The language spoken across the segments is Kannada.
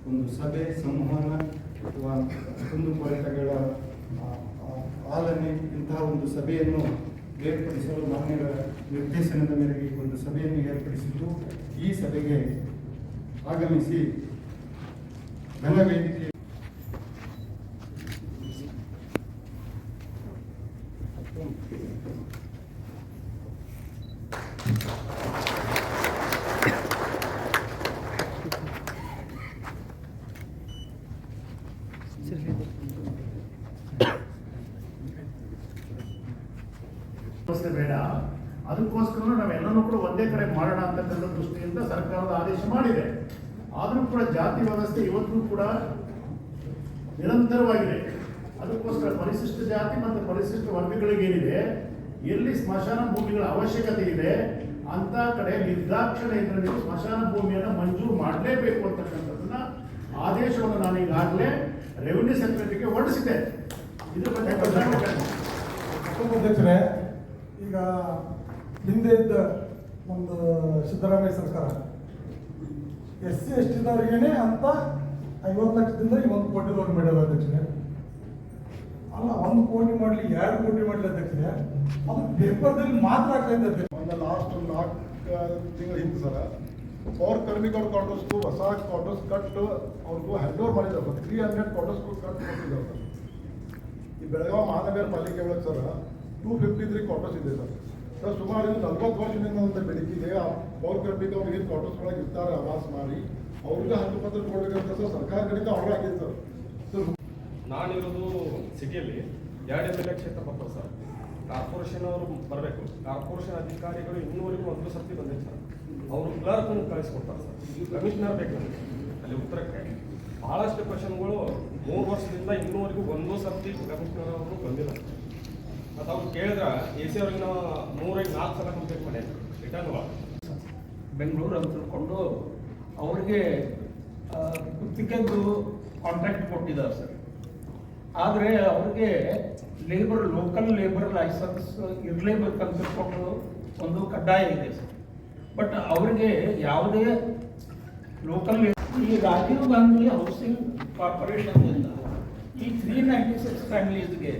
ಒಂದು ಸಭೆ ಸಂವಹನ ಅಥವಾ ಕುಂದುಕೊರತೆಗಳ ಆಲನೆ ಇಂತಹ ಒಂದು ಸಭೆಯನ್ನು ಏರ್ಪಡಿಸಲು ಮಾನ್ಯರ ನಿರ್ದೇಶನದ ಮೇರೆಗೆ ಒಂದು ಸಭೆಯನ್ನು ಏರ್ಪಡಿಸಿದ್ದು, ಈ ಸಭೆಗೆ ಆಗಮಿಸಿ ಘನವೇದಿಕೆ ಬೇಡ, ಅದಕ್ಕೋಸ್ಕರ ನಾವೆಲ್ಲನೂ ಕೂಡ ಒಂದೇ ಕಡೆ ಮಾಡೋಣ ಅಂತಕ್ಕಂಥ ದೃಷ್ಟಿಯಿಂದ ಸರ್ಕಾರದ ಆದೇಶ ಮಾಡಿದೆ. ಆದರೂ ಕೂಡ ಜಾತಿ ವ್ಯವಸ್ಥೆ ಇವತ್ತು ಕೂಡ ನಿರಂತರವಾಗಿದೆ. ಅದಕ್ಕೋಸ್ಕರ ಪರಿಶಿಷ್ಟ ಜಾತಿ ಮತ್ತು ಪರಿಶಿಷ್ಟ ವರ್ಗಗಳಿಗೇನಿದೆ, ಎಲ್ಲಿ ಸ್ಮಶಾನ ಭೂಮಿಗಳ ಅವಶ್ಯಕತೆ ಇದೆ ಅಂತ ಕಡೆ ನಿರ್ದಾಕ್ಷಿಣ್ಯದಿಂದ ನೀವು ಸ್ಮಶಾನ ಭೂಮಿಯನ್ನು ಮಂಜೂರು ಮಾಡಲೇಬೇಕು ಅಂತಕ್ಕಂಥದ್ದನ್ನ ಆದೇಶವನ್ನು ನಾನು ಈಗಾಗಲೇ ರೆವಿನ್ಯೂ ಸೆಕ್ರೆಟರಿಗೆ ಹೊರಡಿಸಿದ್ದೆ. ಇದ್ರ ಬಗ್ಗೆ ಅಧ್ಯಕ್ಷರೇ, ಈಗ ಹಿಂದೆ ಇದ್ದ ಒಂದು ಸಿದ್ದರಾಮಯ್ಯ ಸರ್ಕಾರ SC ST ಅಂತ 50 ಲಕ್ಷದಿಂದ 1 ಕೋಟಿದವ್ರು ಮಾಡ್ಯಾರ ಅಧ್ಯಕ್ಷರೇ. ಅಲ್ಲ, 1 ಕೋಟಿ ಮಾಡಲಿ 2 ಕೋಟಿ ಮಾಡಲಿ ಅಧ್ಯಕ್ಷರೇ, ಅದು ಪೇಪರ್ದಲ್ಲಿ ಮಾತ್ರ ಆಗ್ತಾ ಇದೆ. ಒಂದು ಲಾಸ್ಟ್ 4 ತಿಂಗಳ ಹಿಂದೆ ಸರ್ ಪವರ್ ಕಾರ್ಮಿಕರ ಕ್ವಾರ್ಟರ್ಸ್ಗೂ ಹೊಸ ಕ್ವಾರ್ಟರ್ಸ್ ಕಟ್ ಅವ್ರಿಗೂ ಹ್ಯಾಂಡ್ ಓವರ್ ಮಾಡಿದ್ದಾರೆ ಸರ್. 300 ಕ್ವಾರ್ಟರ್ಸ್ಗೂ ಕಟ್ ಕೊಟ್ಟಿದ್ದಾರೆ ಸರ್. ಈ ಬೆಳಗಾವಿ ಮಹಾನಗರ ಪಾಲಿಕೆ ಒಳಗೆ ಸರ್ 253 ಕ್ವಾರ್ಟರ್ಸ್ ಇದೆ ಸರ್. ಸುಮಾರು 40 ವರ್ಷದಿಂದ ಒಂದು ಬೇಡಿಕೆ ಆ ಪವರ್ ಕಾರ್ಮಿಕ ಅವ್ರಿಗೆ ಏನು ಕ್ವಾರ್ಟರ್ಸ್ ಒಳಗೆ ಇರ್ತಾರೆ ಆವಾಸ್ ಮಾಡಿ ಅವ್ರಿಗೆ ಹಕ್ಕುಪತ್ರ ಕೊಡಬೇಕಂತ ಸರ್ ಸರ್ಕಾರ ಕಡೆಯಿಂದ ಆರ್ಡರ್ ಆಗಿದೆ ಸರ್. ನಾನಿರೋದು ಸಿಟಿಯಲ್ಲಿ 2 MLA ಕ್ಷೇತ್ರ ಬರ್ತಾರೆ ಸರ್. ಕಾರ್ಪೊರೇಷನ್ ಅವರು ಬರಬೇಕು. ಕಾರ್ಪೊರೇಷನ್ ಅಧಿಕಾರಿಗಳು ಇನ್ನೂವರೆಗೂ 1 ಸರ್ತಿ ಬಂದಿದೆ ಸರ್. ಅವರು ಕ್ಲರ್ಕ್ ಕಳಿಸ್ಕೊಡ್ತಾರೆ ಸರ್. ಕಮಿಷನರ್ ಬೇಕು ನನಗೆ ಅಲ್ಲಿ ಉತ್ತರಕ್ಕೆ. ಭಾಳಷ್ಟು ಕ್ವಶನ್ಗಳು 3 ವರ್ಷದಿಂದ ಇನ್ನೂವರೆಗೂ 1 ಸರ್ತಿ ಕಮಿಷನರ್ ಅವರು ಬಂದಿಲ್ಲ. ಮತ್ತು ಅವ್ರು ಕೇಳಿದ್ರೆ AC ಅವ್ರಿಗೆ ನಾವು 3-4 ಸಲ ಕಂಪ್ಲೇಂಟ್ ಮಾಡಿ ರಿಟರ್ನ್ ಬೆಂಗಳೂರು ಅಂತ ತಿಳ್ಕೊಂಡು ಅವ್ರಿಗೆ ಗುತ್ತಿಗೆದು ಕಾಂಟ್ರಾಕ್ಟ್ ಕೊಟ್ಟಿದ್ದಾರೆ ಸರ್. ಆದರೆ ಅವ್ರಿಗೆ ಲೋಕಲ್ ಲೇಬರ್ ಲೈಸೆನ್ಸ್ ಇರಲೇಬೇಕಂತ ತಿಳ್ಕೊಂಡು ಒಂದು ಕಡ್ಡಾಯ ಇದೆ ಸರ್. ಬಟ್ ಅವ್ರಿಗೆ ಯಾವುದೇ ಲೋಕಲ್ ಈ ರಾಜೀವ್ ಗಾಂಧಿ ಹೌಸಿಂಗ್ ಕಾರ್ಪೊರೇಷನ್ನಿಂದ ಈ 396 ಫ್ಯಾಮಿಲೀಸ್ಗೆ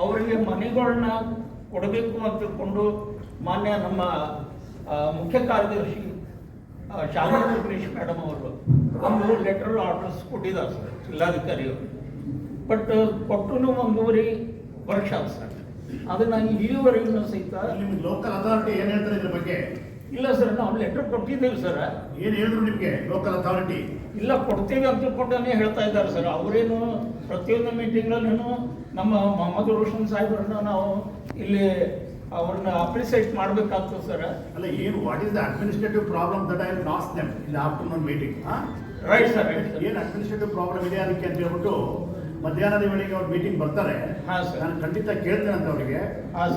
ಅವರಿಗೆ ಮನೆಗಳನ್ನ ಕೊಡಬೇಕು ಅಂತ ತಿಳ್ಕೊಂಡು ಮಾನ್ಯ ನಮ್ಮ ಮುಖ್ಯ ಕಾರ್ಯದರ್ಶಿ ಶಾಲಾ ವೆಂಕಟೇಶ್ ಮೇಡಮ್ ಅವರು ಒಂದು ಲೆಟರ್ ಆರ್ಡರ್ಸ್ ಕೊಟ್ಟಿದ್ದಾರೆ ಸರ್ ಜಿಲ್ಲಾಧಿಕಾರಿಯವರು. ಬಟ್ ಕೊಟ್ಟು 1.5 ವರ್ಷ ಸರ್. ಅದನ್ನು ಇಲ್ಲಿವರೆಗೂ ಸಹಿತ ನಿಮ್ಗೆ ಲೋಕಲ್ ಅಥಾರಿಟಿ ಏನು ಹೇಳ್ತಾರೆ ಇದ್ರ ಬಗ್ಗೆ? ಇಲ್ಲ ಸರ್, ನಾವು ಲೆಟರ್ ಕೊಟ್ಟಿದ್ದೇವೆ ಸರ್. ಏನು ಹೇಳಿದ್ರು ನಿಮಗೆ ಲೋಕಲ್ ಅಥಾರಿಟಿ? ಇಲ್ಲ, ಕೊಡ್ತೀವಿ ಅಂತ ತಿಳ್ಕೊಂಡೇ ಹೇಳ್ತಾ ಇದ್ದಾರೆ ಸರ್. ಅವರೇನು ಪ್ರತಿಯೊಂದು ಮೀಟಿಂಗ್ನಲ್ಲೂ ನಮ್ಮ ಮೊಹಮ್ಮದ್ ರೋಷನ್ ಸಾಹೇಬ್ರನ್ನ ನಾವು ಇಲ್ಲಿ ಅವ್ರನ್ನ ಅಪ್ರಿಸಿಯೇಟ್ ಮಾಡಬೇಕಾಗ್ತದೆ ಸರ್. ಅಲ್ಲ, ಏನು what is the administrative problem that I will ask them in the afternoon meeting? Right sir. ಏನು ಅಡ್ಮಿನಿಸ್ಟ್ರೇಟಿವ್ ಪ್ರಾಬ್ಲಮ್ ಇದೆ ಅದಕ್ಕೆ ಅಂತ ಹೇಳ್ಬಿಟ್ಟು ಮಧ್ಯಾಹ್ನದ ವೇಳೆಗೆ ಅವ್ರು ಮೀಟಿಂಗ್ ಬರ್ತಾರೆ. ನಾನು ಖಂಡಿತ ಕೇಳ್ತೇನೆ ಅಂತ ಅವರಿಗೆ.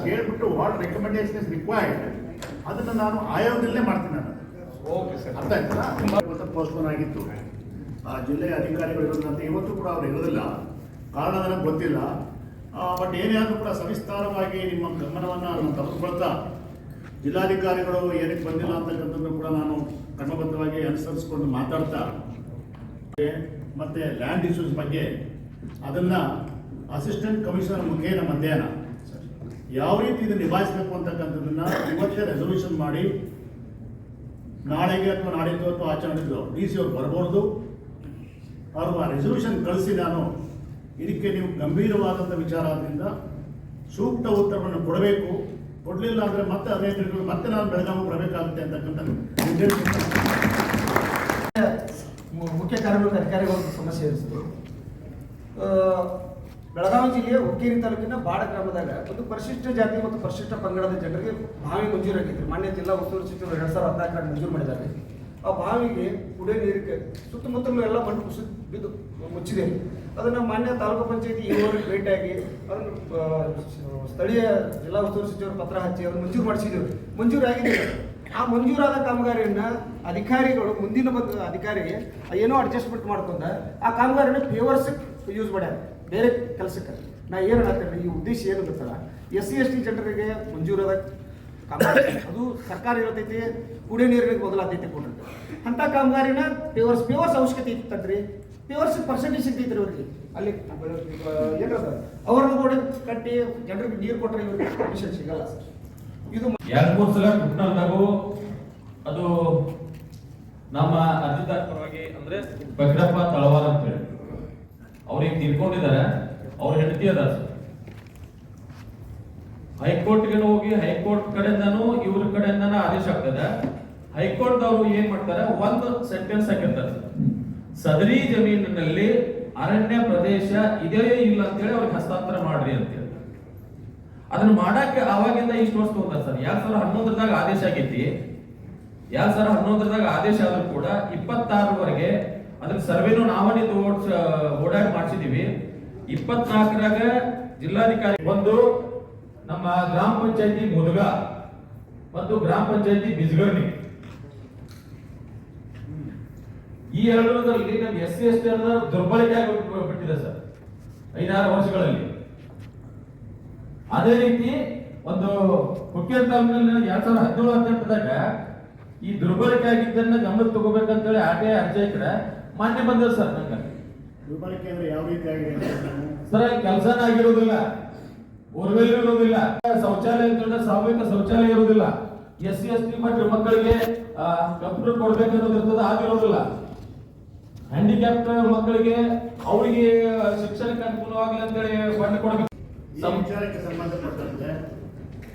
ಕೇಳ್ಬಿಟ್ಟು ವಾಟ್ ರೆಕಮೆಂಡೇಶನ್ ಇಸ್ ರಿಕ್ವೈರ್ಡ್ ಅದನ್ನು ನಾನು ಆಯೋಗದಲ್ಲೇ ಮಾಡ್ತೀನಿ. ನಾನು ಓಕೆ ಸರ್, ಅರ್ಥ ಆಯ್ತಲ್ಲ. ಪೋಸ್ಟ್ಪೋನ್ ಆಗಿತ್ತು. ಆ ಜಿಲ್ಲೆಯ ಅಧಿಕಾರಿಗಳು ಇರೋದಂತೆ ಇವತ್ತು ಕೂಡ ಅವ್ರು ಇರೋದಿಲ್ಲ. ಕಾರಣ ನನಗೆ ಗೊತ್ತಿಲ್ಲ. ಬಟ್ ಏನೇ ಆದರೂ ಕೂಡ ಸವಿಸ್ತಾರವಾಗಿ ನಿಮ್ಮ ಗಮನವನ್ನು ನಾನು ತೆಗೆದುಕೊಳ್ತಾ ಜಿಲ್ಲಾಧಿಕಾರಿಗಳು ಏನಕ್ಕೆ ಬಂದಿಲ್ಲ ಅಂತಕ್ಕಂಥದ್ದು ಕೂಡ ನಾನು ಕ್ರಮಬದ್ಧವಾಗಿ ಅನುಸರಿಸಿಕೊಂಡು ಮಾತಾಡ್ತಾ ಮತ್ತು ಲ್ಯಾಂಡ್ ಇಶ್ಯೂಸ್ ಬಗ್ಗೆ ಅದನ್ನು ಅಸಿಸ್ಟೆಂಟ್ ಕಮಿಷನರ್ ಮುಖೇನ ಮಧ್ಯಾಹ್ನ ಯಾವ ರೀತಿ ಇದನ್ನು ನಿಭಾಯಿಸಬೇಕು ಅಂತಕ್ಕಂಥದ್ದನ್ನು ಇವತ್ತೇ ರೆಸೊಲ್ಯೂಷನ್ ಮಾಡಿ ನಾಳೆಗೆ ಅಥವಾ ನಾಡಿದ್ದು ಅಥವಾ ಆಚರಣೆದ್ದು DC ಅವ್ರು ಬರ್ಬೋದು. ಅವರು ಆ ರೆಸೊಲ್ಯೂಷನ್ ಕಳಿಸಿ ನಾನು ಇದಕ್ಕೆ ನೀವು ಗಂಭೀರವಾದಂಥ ವಿಚಾರ ಆದ್ದರಿಂದ ಸೂಕ್ತ ಉತ್ತರವನ್ನು ಕೊಡಬೇಕು. ಕೊಡಲಿಲ್ಲ ಅಂದರೆ ಮತ್ತೆ ಅದೇ ತಿಳ್ಕೊಂಡು ಮತ್ತೆ ನಾನು ಬೆಳಗಾವಿ ಬರಬೇಕಾಗುತ್ತೆ ಅಂತಕ್ಕಂಥ ಮುಖ್ಯ ಕಾರ್ಮಿಕ ಅಧಿಕಾರಿಗಳ ಸಮಸ್ಯೆ ಇರಿಸಿದ್ರು. ಬೆಳಗಾವಿ ಜಿಲ್ಲೆಯ ಹುಕ್ಕೇರಿ ತಾಲೂಕಿನ ಬಾಡ ಗ್ರಾಮದಾಗ ಒಂದು ಪರಿಶಿಷ್ಟ ಜಾತಿ ಮತ್ತು ಪರಿಶಿಷ್ಟ ಪಂಗಡದ ಜನರಿಗೆ ಬಾವಿ ಮಂಜೂರಾಗಿತ್ತು. ಮಾನ್ಯ ಜಿಲ್ಲಾ ಉಸ್ತುವಾರಿ ಸಚಿವರು 2014 ಮಂಜೂರು ಮಾಡಿದ್ದಾರೆ. ಆ ಬಾವಿಗೆ ಕುಡಿಯೋ ನೀರಿಗೆ ಸುತ್ತಮುತ್ತಲೂ ಎಲ್ಲ ಮಣ್ಣು ಬಿದ್ದು ಮುಚ್ಚಿದೆ. ಅದನ್ನು ಮಾನ್ಯ ತಾಲೂಕು ಪಂಚಾಯತಿ ಇವರಿಗೆ ಭೇಟಿಯಾಗಿ ಅದನ್ನು ಸ್ಥಳೀಯ ಜಿಲ್ಲಾ ಉಸ್ತುವಾರಿ ಸಚಿವರು ಪತ್ರ ಹಚ್ಚಿ ಅದನ್ನು ಮಂಜೂರು ಮಾಡಿಸಿದ್ದೇವೆ. ಮಂಜೂರಾಗಿದೆ. ಆ ಮಂಜೂರಾದ ಕಾಮಗಾರಿಯನ್ನು ಅಧಿಕಾರಿಗಳು ಮುಂದಿನ ಅಧಿಕಾರಿಗೆ ಏನೋ ಅಡ್ಜಸ್ಟ್ಮೆಂಟ್ ಮಾಡ್ಕೊಂಡ ಆ ಕಾಮಗಾರಿನ ಫೇವರ್ಸಿಗೆ ಯೂಸ್ ಮಾಡ್ಯಾರ ಬೇರೆ ಕೆಲಸಕ್ಕೆ. ನಾ ಏನು ಹೇಳ್ತೇನೆ, ಈ ಉದ್ದೇಶ ಏನು ಗೊತ್ತಲ್ಲ, SC ST ಜನರಿಗೆ ಮಂಜೂರಾದ ಕಾಮಗಾರಿ ಅದು ಸರ್ಕಾರ ಇರತೈತಿ, ಕುಡಿಯೋ ನೀರಿಗೆ ಮೊದಲು ಆದ್ಯತೆ ಕೊಟ್ಟಿರ್ತದೆ. ಅಂತ ಕಾಮಗಾರಿನ ಪೇವರ್ಸ್ ಅವಶ್ಯಕತೆ ಇತ್ತಂದ್ರಿ, ಪೇವರ್ಸ್ ಪರ್ಸೆಂಟೇಜ್ ಸಿಗ್ತೈತ್ರಿ ಅವ್ರಿಗೆ ಅಲ್ಲಿ ಏನದ ಅವ್ರನ್ನ ಕೂಡ ಕಟ್ಟಿ ಜನರಿಗೆ ನೀರು ಕೊಟ್ಟರೆ ಇವ್ರಿಗೆ ಪರ್ಮಿಷನ್ ಸಿಗಲ್ಲ ಸರ್. ಇದು 2-3 ಸಲ ಕುಟ್ನಲ್ದಾಗೂ ಅದು ನಮ್ಮ ಅರ್ಜಿದಾರ ಪರವಾಗಿ ಅಂದ್ರೆ ಬಗ್ರಪ್ಪ ತಳವಾರ ಅಂತ ಹೇಳಿ ಅವ್ರಿಗೆ ತೀರ್ಕೊಂಡಿದ್ದಾರೆ, ಅವ್ರ ಹೆಂಡತಿ ಅದ ಸರ್. ಹೈಕೋರ್ಟ್ಗೆ ಹೋಗಿ ಹೈಕೋರ್ಟ್ ಕಡೆಯಿಂದನೂ ಇವ್ರ ಕಡೆಯಿಂದನೂ ಆದೇಶ ಆಗ್ತದೆ. ಹೈಕೋರ್ಟ್ ಅವರು ಏನ್ ಮಾಡ್ತಾರೆ, ಒಂದು ಸೆಂಟೆನ್ಸ್ ಹಾಕಿರ್ತಾರೆ, ಸದರಿ ಜಮೀನಿನಲ್ಲಿ ಅರಣ್ಯ ಪ್ರದೇಶ ಇದೇ ಇಲ್ಲ ಅಂತೇಳಿ ಅವ್ರಿಗೆ ಹಸ್ತಾಂತರ ಮಾಡ್ರಿ ಅಂತೇಳಿ. ಅದನ್ನ ಮಾಡಕ್ಕೆ ಅವಾಗಿಂದ ಇಷ್ಟು ವರ್ಷ ತಗೊಂಡಾರ ಸರ್. 2011ದಾಗ ಆದೇಶ ಆಗೈತಿ. 2011ದಾಗ ಆದೇಶ ಆದ್ರೂ ಕೂಡ 26ರವರೆಗೆ ಅದ್ರ ಸರ್ವೆನು ನಾವೇ ಓಡಾಡಿ ಮಾಡಿಸಿದೀವಿ. 24ರಾಗ ಜಿಲ್ಲಾಧಿಕಾರಿ ಒಂದು ನಮ್ಮ ಗ್ರಾಮ ಪಂಚಾಯತಿ ಮುದುಗ ಮತ್ತು ಗ್ರಾಮ ಪಂಚಾಯತಿ ಬಿಜ್ಗರ್ಣಿ ಈ ಎರಡರಲ್ಲಿ ನಮ್ಮ SC/ST ದುರ್ಬಳಕೆ ಆಗಿಬಿಟ್ಟಿದೆ ಸರ್ 5-6 ವರ್ಷಗಳಲ್ಲಿ. ಅದೇ ರೀತಿ ಒಂದು ಹುಕ್ಕೇರಿ ತಾಲೂಕಿನಲ್ಲಿ 2017-18ದಾಗ ಈ ದುರ್ಬಳಕೆ ಆಗಿದ್ದನ್ನ ಗಮನಕ್ಕೆ ತಗೋಬೇಕಂತೇಳಿ ಆಟೆ ಅರ್ಜಿ ಕಡೆ ಮಾನ್ಯ ಬಂದ ಸರ್. ನಂಗೆ ದುರ್ಬಳಕೆ ಅಂದ್ರೆ ಯಾವ ರೀತಿ ಆಗಿದೆ ಸರ್, ಕೆಲಸನ ಆಗಿರೋದಿಲ್ಲ, ಬೋರ್ವೆಲ್ ಇರೋದಿಲ್ಲ, ಶೌಚಾಲಯ ಅಂತ ಸಾಮೂಹಿಕ ಶೌಚಾಲಯ ಇರೋದಿಲ್ಲ, SC/ST ಮಕ್ಕಳಿಗೆ ಕಂಪ್ಯೂಟರ್ ಕೊಡ್ಬೇಕನ್ನೋದು ಇರ್ತದೆ, ಆಗಿರೋದಿಲ್ಲ. ಹ್ಯಾಂಡಿಕ್ಯಾಪ್ ಮಕ್ಕಳಿಗೆ ಅವರಿಗೆ ಶಿಕ್ಷಣಕ್ಕೆ ಅನುಕೂಲವಾಗಲಿ ಅಂತೇಳಿ ಫಂಡ್ ಕೊಡಬೇಕು. ಈ ವಿಚಾರಕ್ಕೆ ಸಂಬಂಧಪಟ್ಟಂತೆ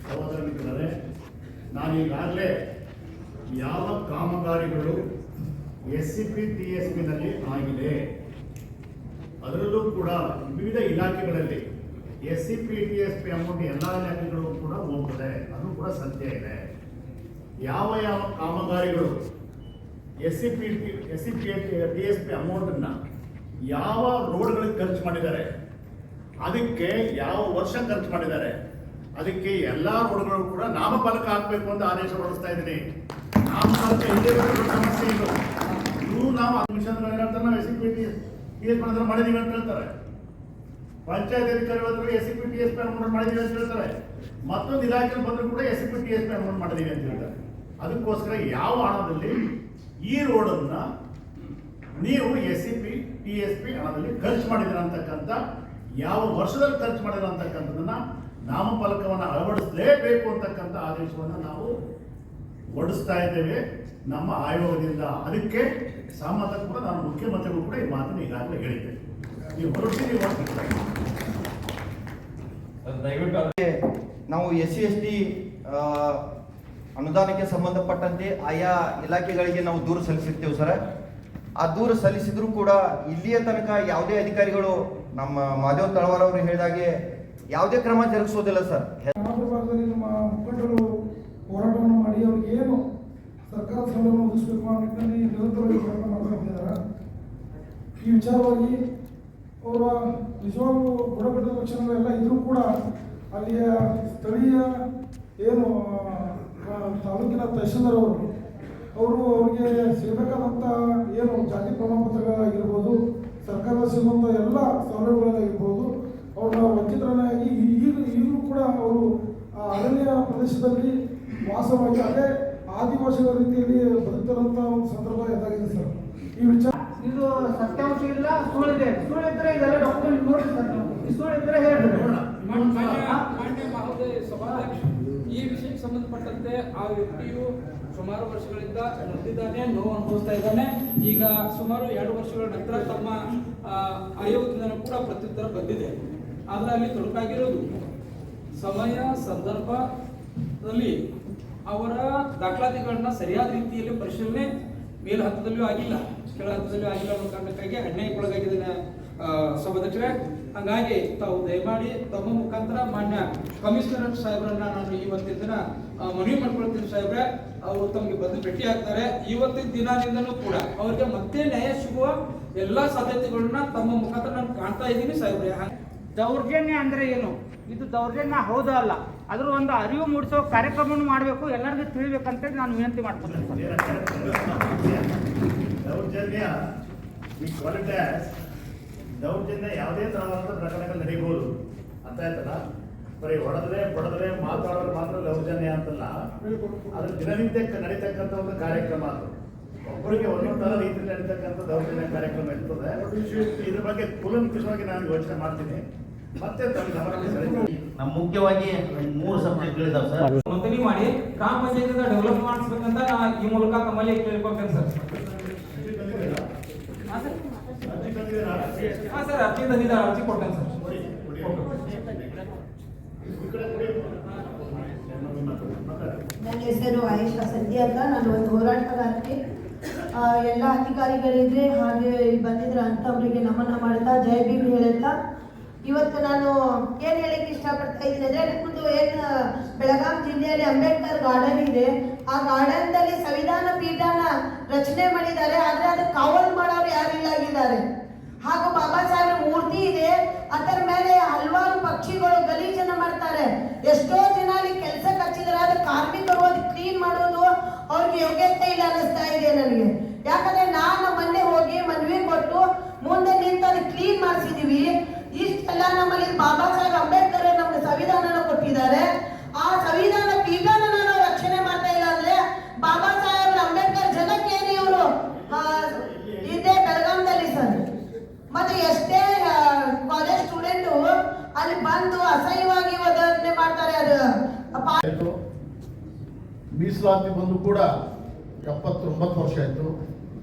ಸಹೋದರ ಮಿತ್ರರೇ, ನಾನು ಈಗಾಗಲೇ ಯಾವ ಕಾಮಗಾರಿಗಳು SCP TSP ನಲ್ಲಿ ಆಗಿದೆ, ಅದರಲ್ಲೂ ಕೂಡ ವಿವಿಧ ಇಲಾಖೆಗಳಲ್ಲಿ SCP TSP ಅಮೌಂಟ್ ಎಲ್ಲ ಇಲಾಖೆಗಳು ಕೂಡ ಹೋಗ್ತದೆ, ಅದು ಕೂಡ ಸತ್ಯ ಇದೆ. ಯಾವ ಯಾವ ಕಾಮಗಾರಿಗಳು SCP TSP ಅಮೌಂಟನ್ನ ಯಾವ ರೋಡ್ಗಳಿಗೆ ಖರ್ಚು ಮಾಡಿದ್ದಾರೆ, ಅದಕ್ಕೆ ಯಾವ ವರ್ಷ ಖರ್ಚು ಮಾಡಿದ್ದಾರೆ, ಅದಕ್ಕೆ ಎಲ್ಲ ರೋಡ್ಗಳು ಕೂಡ ನಾಮಫಲಕ ಹಾಕಬೇಕು ಅಂತ ಆದೇಶ ಹೊರಡಿಸ್ತಾ ಇದ್ದೀನಿ. ನಾಮಫಲಕ ಇಲ್ಲೇ ಸಮಸ್ಯೆ ಇದು. ಇವು ನಾವು ನಾವು SCP TSP ಮಾಡಿದೀವಿ ಅಂತ ಹೇಳ್ತಾರೆ. ಪಂಚಾಯತ್ ಅಧಿಕಾರಿಗಳು SCP TSP ಅಮೌಂಟ್ ಮಾಡಿದೀವಿ ಅಂತ ಹೇಳ್ತಾರೆ. ಮತ್ತೊಂದು ಇಲಾಖೆ ಬಂದರೂ ಕೂಡ SCP TSP ಅಮೌಂಟ್ ಮಾಡಿದೀವಿ ಅಂತ ಹೇಳ್ತಾರೆ. ಅದಕ್ಕೋಸ್ಕರ ಯಾವ ಹಣದಲ್ಲಿ ಈ ರೋಡನ್ನ ನೀವು SCP TSP ಹಣದಲ್ಲಿ ಖರ್ಚು ಮಾಡಿದಿರ ಅಂತಕ್ಕಂಥ, ಯಾವ ವರ್ಷದಲ್ಲಿ ಖರ್ಚು ಮಾಡಿರ ಅಂತಕ್ಕಂಥದನ್ನ ನಾಮಫಲಕವನ್ನು ಅಳವಡಿಸಲೇಬೇಕು ಅಂತಕ್ಕಂಥ ಆದೇಶವನ್ನು ನಾವು ಹೊರಡಿಸ್ತಾ ಇದ್ದೇವೆ ನಮ್ಮ ಆಯೋಗದಿಂದ. ಅದಕ್ಕೆ ಸಮ್ಮತ ಕೂಡ ನಾನು ಮುಖ್ಯಮಂತ್ರಿಗಳು ಕೂಡ ಈ ಮಾತನ್ನು ಈಗಾಗಲೇ ಹೇಳಿದ್ದೆ. ನೀವು ಹೊರಡಿಸಿ ದಯವಿಟ್ಟು ನಾವು SC/ST ಅನುದಾನಕ್ಕೆ ಸಂಬಂಧಪಟ್ಟಂತೆ ಆಯಾ ಇಲಾಖೆಗಳಿಗೆ ನಾವು ದೂರು ಸಲ್ಲಿಸಿರ್ತೇವೆ ಸರ್. ಆ ದೂರು ಸಲ್ಲಿಸಿದ್ರು ಕೂಡ ಇಲ್ಲಿಯ ತನಕ ಯಾವುದೇ ಅಧಿಕಾರಿಗಳು ನಮ್ಮ ಮಾದೇವ್ ತಳವಾರ ಅವರು ಹೇಳಿದಾಗೆ ಯಾವುದೇ ಕ್ರಮ ಜರುಗಿಸೋದಿಲ್ಲ ಸರ್. ಭಾಗದಲ್ಲಿ ನಮ್ಮ ಮುಖಂಡರು ಹೋರಾಟವನ್ನು ಮಾಡಿ ಅವ್ರಿಗೆ ಏನು ಸರ್ಕಾರ ಸೌಲಭ್ಯ ಒದಗಿಸಬೇಕು ಆ ನಿಟ್ಟಿನಲ್ಲಿ ನಿರಂತರವಾಗಿ ಹೋರಾಟ ಮಾಡ್ತಾ ಬಂದಿದ್ದಾರೆ. ಈ ವಿಚಾರವಾಗಿ ಅವರ ನಿಜವಾಗ್ಲೂ ಗುಣಮಟ್ಟದ ಲಕ್ಷಣಗಳೆಲ್ಲ ಇದ್ರೂ ಕೂಡ ಅಲ್ಲಿಯ ಸ್ಥಳೀಯ ಏನು ತಾಲೂಕಿನ ತಹಶೀಲ್ದಾರ್ ಅವರು ಅವ್ರಿಗೆ ಸಿಗಬೇಕಾದಂಥ ಏನು ಜಾತಿ ಪ್ರಮಾಣ ಪತ್ರಗಳಾಗಿರ್ಬೋದು, ಸರ್ಕಾರದ ಸಿಗುವಂಥ ಎಲ್ಲ ಸೌಲಭ್ಯಗಳಾಗಿರ್ಬೋದು, ಅವ್ರನ್ನ ವಂಚಿತರನ್ನಾಗಿ ಈಗಲೂ ಕೂಡ ಅವರು ಅರಣ್ಯ ಪ್ರದೇಶದಲ್ಲಿ ವಾಸವಾಗಿ ಅದೇ ಆದಿವಾಸಿಗಳ ರೀತಿಯಲ್ಲಿ ಬದುಕ್ತಾರಂಥ ಒಂದು ಸಂದರ್ಭ ಎದುರಾಗಿದೆ ಸರ್. ಈ ವಿಚಾರ ಇದು ಸತ್ಯಾಂಶ ಇಲ್ಲ, ಸುಳ್ಳಿದೆ. ಸುಳ್ಳಿದ್ರೆ ಇದೆಲ್ಲ ಡಾಕ್ಯುಮೆಂಟ್ ನೋಡಿ ಸರ್, ನೀವು ಸುಳ್ಳಿದ್ರೆ ಹೇಳ್ರಿ. ಮಾನ್ಯ ಮಹೋದಯ ಸಭಾಧ್ಯಕ್ಷ, ಈ ವಿಷಯಕ್ಕೆ ಸಂಬಂಧಪಟ್ಟಂತೆ ಆ ವ್ಯಕ್ತಿಯು ಸುಮಾರು ವರ್ಷಗಳಿಂದ ನೊಂದಿದ್ದಾನೆ, ನೋವು ಅನುಭವಿಸ್ತಾ ಇದ್ದಾನೆ. ಈಗ ಸುಮಾರು 2 ವರ್ಷಗಳ ನಂತರ ತಮ್ಮ ಆಯೋಗದಿಂದ ಕೂಡ ಪ್ರತ್ಯುತ್ತರ ಬಂದಿದೆ. ಆದರೆ ಅಲ್ಲಿ ತೊಡಕಾಗಿರೋದು ಸಮಯ ಸಂದರ್ಭದಲ್ಲಿ ಅವರ ದಾಖಲಾತಿಗಳನ್ನ ಸರಿಯಾದ ರೀತಿಯಲ್ಲಿ ಪರಿಶೀಲನೆ ಮೇಲ್ ಹಂತದಲ್ಲಿಯೂ ಆಗಿಲ್ಲ, ಕೆಳ ಹಂತದಲ್ಲಿಯೂ ಆಗಿಲ್ಲ ಅನ್ನೋ ಕಾರಣಕ್ಕಾಗಿ ಅನ್ಯಾಯಕ್ಕೊಳಗಾಗಿದ್ದಾನೆ ಸಭಾಧ್ಯಕ್ಷರೇ. ಹಾಗಾಗಿ ತಾವು ದಯಮಾಡಿ ತಮ್ಮ ಮುಖಾಂತರ ಮಾನ್ಯ ಕಮಿಷನರ್ ಸಾಹೇಬ್ರನ್ನ ನಾನು ಇವತ್ತಿನ ದಿನ ಮನವಿ ಮಾಡ್ಕೊಳ್ತೀನಿ ಸಾಹೇಬ್ರೆ. ಅವರು ತಮಗೆ ಬಂದು ಭೇಟಿ ಆಗ್ತಾರೆ. ಇವತ್ತಿನ ದಿನದಿಂದಲೂ ಕೂಡ ಅವರಿಗೆ ಮತ್ತೆ ನ್ಯಾಯ ಸಿಗುವ ಎಲ್ಲಾ ಸಾಧ್ಯತೆಗಳನ್ನ ತಮ್ಮ ಮುಖಾಂತರ ನಾನು ಕಾಣ್ತಾ ಇದ್ದೀನಿ ಸಾಹೇಬ್ರೆ. ದೌರ್ಜನ್ಯ ಅಂದ್ರೆ ಏನು, ಇದು ದೌರ್ಜನ್ಯ ಹೌದಾ ಅಲ್ಲ, ಅದ್ರ ಒಂದು ಅರಿವು ಮೂಡಿಸೋ ಕಾರ್ಯಕ್ರಮವನ್ನು ಮಾಡಬೇಕು, ಎಲ್ಲರಿಗೂ ತಿಳಿಬೇಕಂತೇಳಿ ನಾನು ವಿನಂತಿ ಮಾಡ್ತೀನಿ. ದೌರ್ಜನ್ಯ ದೌರ್ಜನ್ಯ ಯಾವುದೇ ತರವಾದ ಪ್ರಕರಣಗಳು ನಡೀಬಹುದು ಅಂತ ಆಯ್ತಲ್ಲ. ಬರೀ ಹೊಡೆದ್ರೆ ಮಾತಾಡೋದು ಮಾತ್ರ ದೌರ್ಜನ್ಯ ಅಂತಲ್ಲ, ಅದ್ರ ದಿನನಿತ್ಯ ನಡೀತಕ್ಕಂಥ ಒಂದು ಕಾರ್ಯಕ್ರಮ ಅದು. ಒಬ್ಬರಿಗೆ ಒಂದೊಂದು ಥರ ರೀತಿಯಲ್ಲಿ ನಡೀತಕ್ಕಂಥ ದೌರ್ಜನ್ಯ ಕಾರ್ಯಕ್ರಮ ಇರ್ತದೆ. ಇದ್ರ ಬಗ್ಗೆ ಕೂಲಂಕಷವಾಗಿ ನಾನು ಯೋಚನೆ ಮಾಡ್ತೀನಿ, ಮತ್ತೆ ತಮ್ಮ ಗಮನಕ್ಕೆ ಸೆಳೆತೀನಿ. ನಮ್ಮ ಮುಖ್ಯವಾಗಿ 3 ಸಬ್ಜೆಕ್ಟ್ಗಳಿದಾವೆ ಸರ್. ನೋಂದಣಿ ಮಾಡಿ ಗ್ರಾಮ ಪಂಚಾಯತ್ ಡೆವಲಪ್ ಮಾಡಿಸ್ಬೇಕಂತ ನಾ ಈ ಮೂಲಕ ತಮ್ಮಲ್ಲಿ ಕೇಳ್ಕೊಳ್ತೇನೆ ಸರ್. ಹಾಂ ಸರ್, ಅರ್ಜಿ ತಂದಿದ್ದಾರೆ, ಅರ್ಜಿ ಕೊಡ್ತೇನೆ ಸರ್. ನನ್ನ ಹೆಸರು ಆಯೇಷಾ ಸಂಧ್ಯಾ ಅಂತ. ನಾನು ಒಂದು ಹೋರಾಟಗಾರಕ್ಕೆ ಎಲ್ಲ ಅಧಿಕಾರಿಗಳಿದ್ರೆ ಹಾಗೆ ಇಲ್ಲಿ ಬಂದಿದ್ರೆ ಅಂಥವ್ರಿಗೆ ನಮನ ಮಾಡ್ತಾ ಜೈ ಭೀಮ್ ಹೇಳುತ್ತಾ ಇವತ್ತು ನಾನು ಏನು ಹೇಳಕ್ಕೆ ಇಷ್ಟಪಡ್ತಾ ಇದ್ದೀನಿ ಅಂದರೆ, ನಮ್ಮದು ಏನು ಬೆಳಗಾವಿ ಜಿಲ್ಲೆಯಲ್ಲಿ ಅಂಬೇಡ್ಕರ್ ಗಾರ್ಡನ್ ಇದೆ, ಆ ಗಾರ್ಡನ್ದಲ್ಲಿ ಸಂವಿಧಾನ ಪೀಠನ ರಚನೆ ಮಾಡಿದ್ದಾರೆ. ಆದರೆ ಅದು ಕಾವಲು ಮಾಡೋರು ಯಾರಿಲ್ಲಾಗಿದ್ದಾರೆ. ಹಾಗೂ ಬಾಬಾ ಸಾಹೇಬ್ರ ಮೂರ್ತಿ ಇದೆ, ಅದರ ಮೇಲೆ ಹಲವಾರು ಪಕ್ಷಿಗಳು ಗಲೀಜನ್ನ ಮಾಡ್ತಾರೆ. ಎಷ್ಟೋ ಜನ ಅಲ್ಲಿ ಕೆಲಸಕ್ಕೆ ಹಚ್ಚಿದ್ದಾರೆ, ಅದು ಕಾರ್ಮಿಕರು ಅದು ಕ್ಲೀನ್ ಮಾಡೋದು ಅವ್ರಿಗೆ ಯೋಗ್ಯತೆ ಇಲ್ಲ ಅನ್ನಿಸ್ತಾ ಇದೆ ನನಗೆ. ಯಾಕಂದ್ರೆ ನಾನು ಮೊನ್ನೆ ಹೋಗಿ ಮನವಿ ಕೊಟ್ಟು ಮುಂದೆ ನಿಂತು ಅದು ಕ್ಲೀನ್ ಮಾಡಿಸಿದೀವಿ. ಇಷ್ಟೆಲ್ಲ ನಮ್ಮಲ್ಲಿ ಬಾಬಾ ಸಾಹೇಬ್ ಅಂಬೇಡ್ಕರ್ ನಮ್ಗೆ ಸಂವಿಧಾನನ ಕೊಟ್ಟಿದ್ದಾರೆ. ಆ ಸಂವಿಧಾನ ಪೀಠನ ನಾವು ರಕ್ಷಣೆ ಮಾಡ್ತಾ ಇಲ್ಲ ಅಂದ್ರೆ ಬಾಬಾ ಸಾಹೇಬ್ ಅಂಬೇಡ್ಕರ್ ಜನಕ್ಕೆ ಇವರು ಇದೇ ಬೆಳಗಾಂದಲ್ಲಿ ಸರ್. ಮತ್ತೆ ಎಷ್ಟೇ ಕಾಲೇಜ್ ಸ್ಟೂಡೆಂಟು ಅಲ್ಲಿ ಬಂದು ಅಸಹ್ಯವಾಗಿ ವದಂತಿ ಮಾಡ್ತಾರೆ. ಅದು ಮೀಸಲಾತಿ ಬಂದು ಕೂಡ 79 ವರ್ಷ ಆಯಿತು.